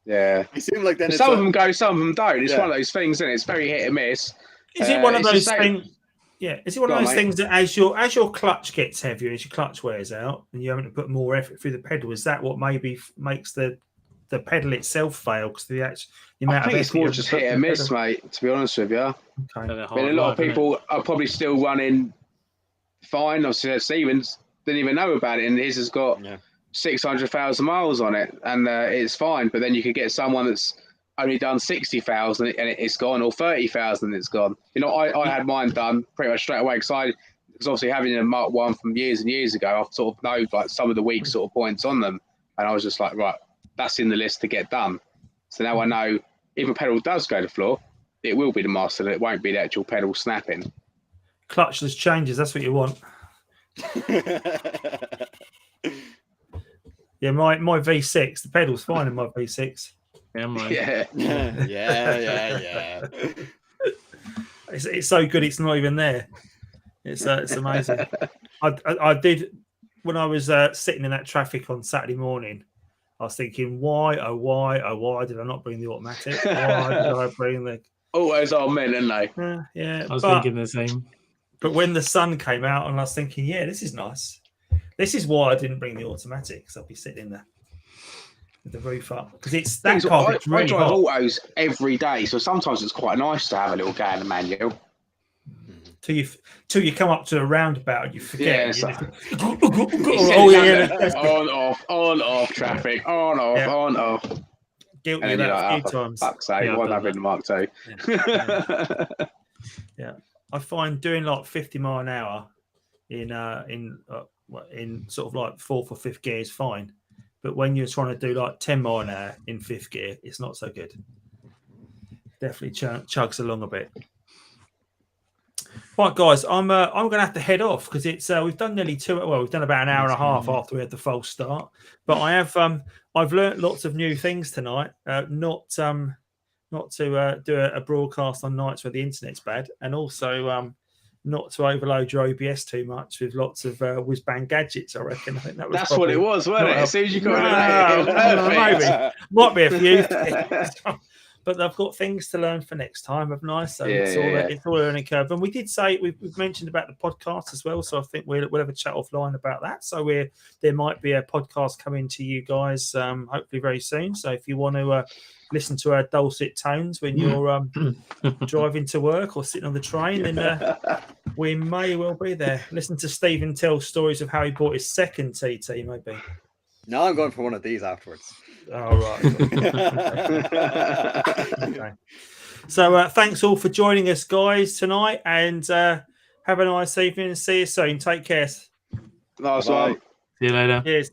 Yeah. You seem like then some of them go, some of them don't. It's one of those things, and it's very hit and miss. Is it one of those things? Yeah, is it one of those things that as your clutch gets heavier, as your clutch wears out, and you having to put more effort through the pedal? Is that what maybe makes the pedal itself fail? Because the amount I think it's more just hit and miss, mate. To be honest with you, okay. I mean, a lot of people are probably still running fine. Obviously, Stevens didn't even know about it, and his has got 600,000 miles on it, and it's fine. But then you could get someone that's only done 60,000 and it's gone, or 30,000 and it's gone. You know, I had mine done pretty much straight away because obviously having a Mark 1 from years and years ago, I sort of know like some of the weak sort of points on them, and I was just like, right, that's in the list to get done. So now I know if a pedal does go to the floor, it will be the master, it won't be the actual pedal snapping. Clutchless changes, that's what you want. Yeah, my V6, the pedal's fine in my V6. Yeah. It's so good, it's not even there. It's amazing. I did when I was sitting in that traffic on Saturday morning. I was thinking, why did I not bring the automatic? Why did I bring the? Always are men, aren't they? Yeah, I was thinking the same. But when the sun came out, and I was thinking, yeah, this is nice. This is why I didn't bring the automatic, because I'll be sitting in there with the roof up, because it's that carpet's really I drive hot. autos every day, so sometimes it's quite nice to have a little go in the manual. Till you come up to a roundabout, you forget. Yeah, on off traffic, on off. Guilty of that a few times. Fuck's sake, why not in the Mark II? Yeah, I find doing like 50 mile an hour in sort of like fourth or fifth gear is fine, but when you're trying to do like 10 mile an hour in fifth gear, it's not so good. Definitely chugs along a bit. Right, guys, I'm going to have to head off because it's we've done nearly we've done about an hour and a half after we had the false start. But I've learnt lots of new things tonight. Not to do a broadcast on nights where the internet's bad, and also not to overload your OBS too much with lots of whiz-bang gadgets, I reckon. I think that was That's what it was, wasn't it? As soon as you got rid of that, maybe. Might be a few things. But I've got things to learn for next time, haven't I? So it's all a learning curve. And we did say we've mentioned about the podcast as well. So I think we'll have a chat offline about that. So there might be a podcast coming to you guys hopefully very soon. So if you want to listen to our dulcet tones when you're driving to work or sitting on the train, then we may well be there. Listen to Stephen tell stories of how he bought his second TT, maybe. No, I'm going for one of these afterwards. Oh, right. Okay. So thanks all for joining us, guys, tonight, and have a nice evening and see you soon. Take care. Nice one. See you later. Cheers.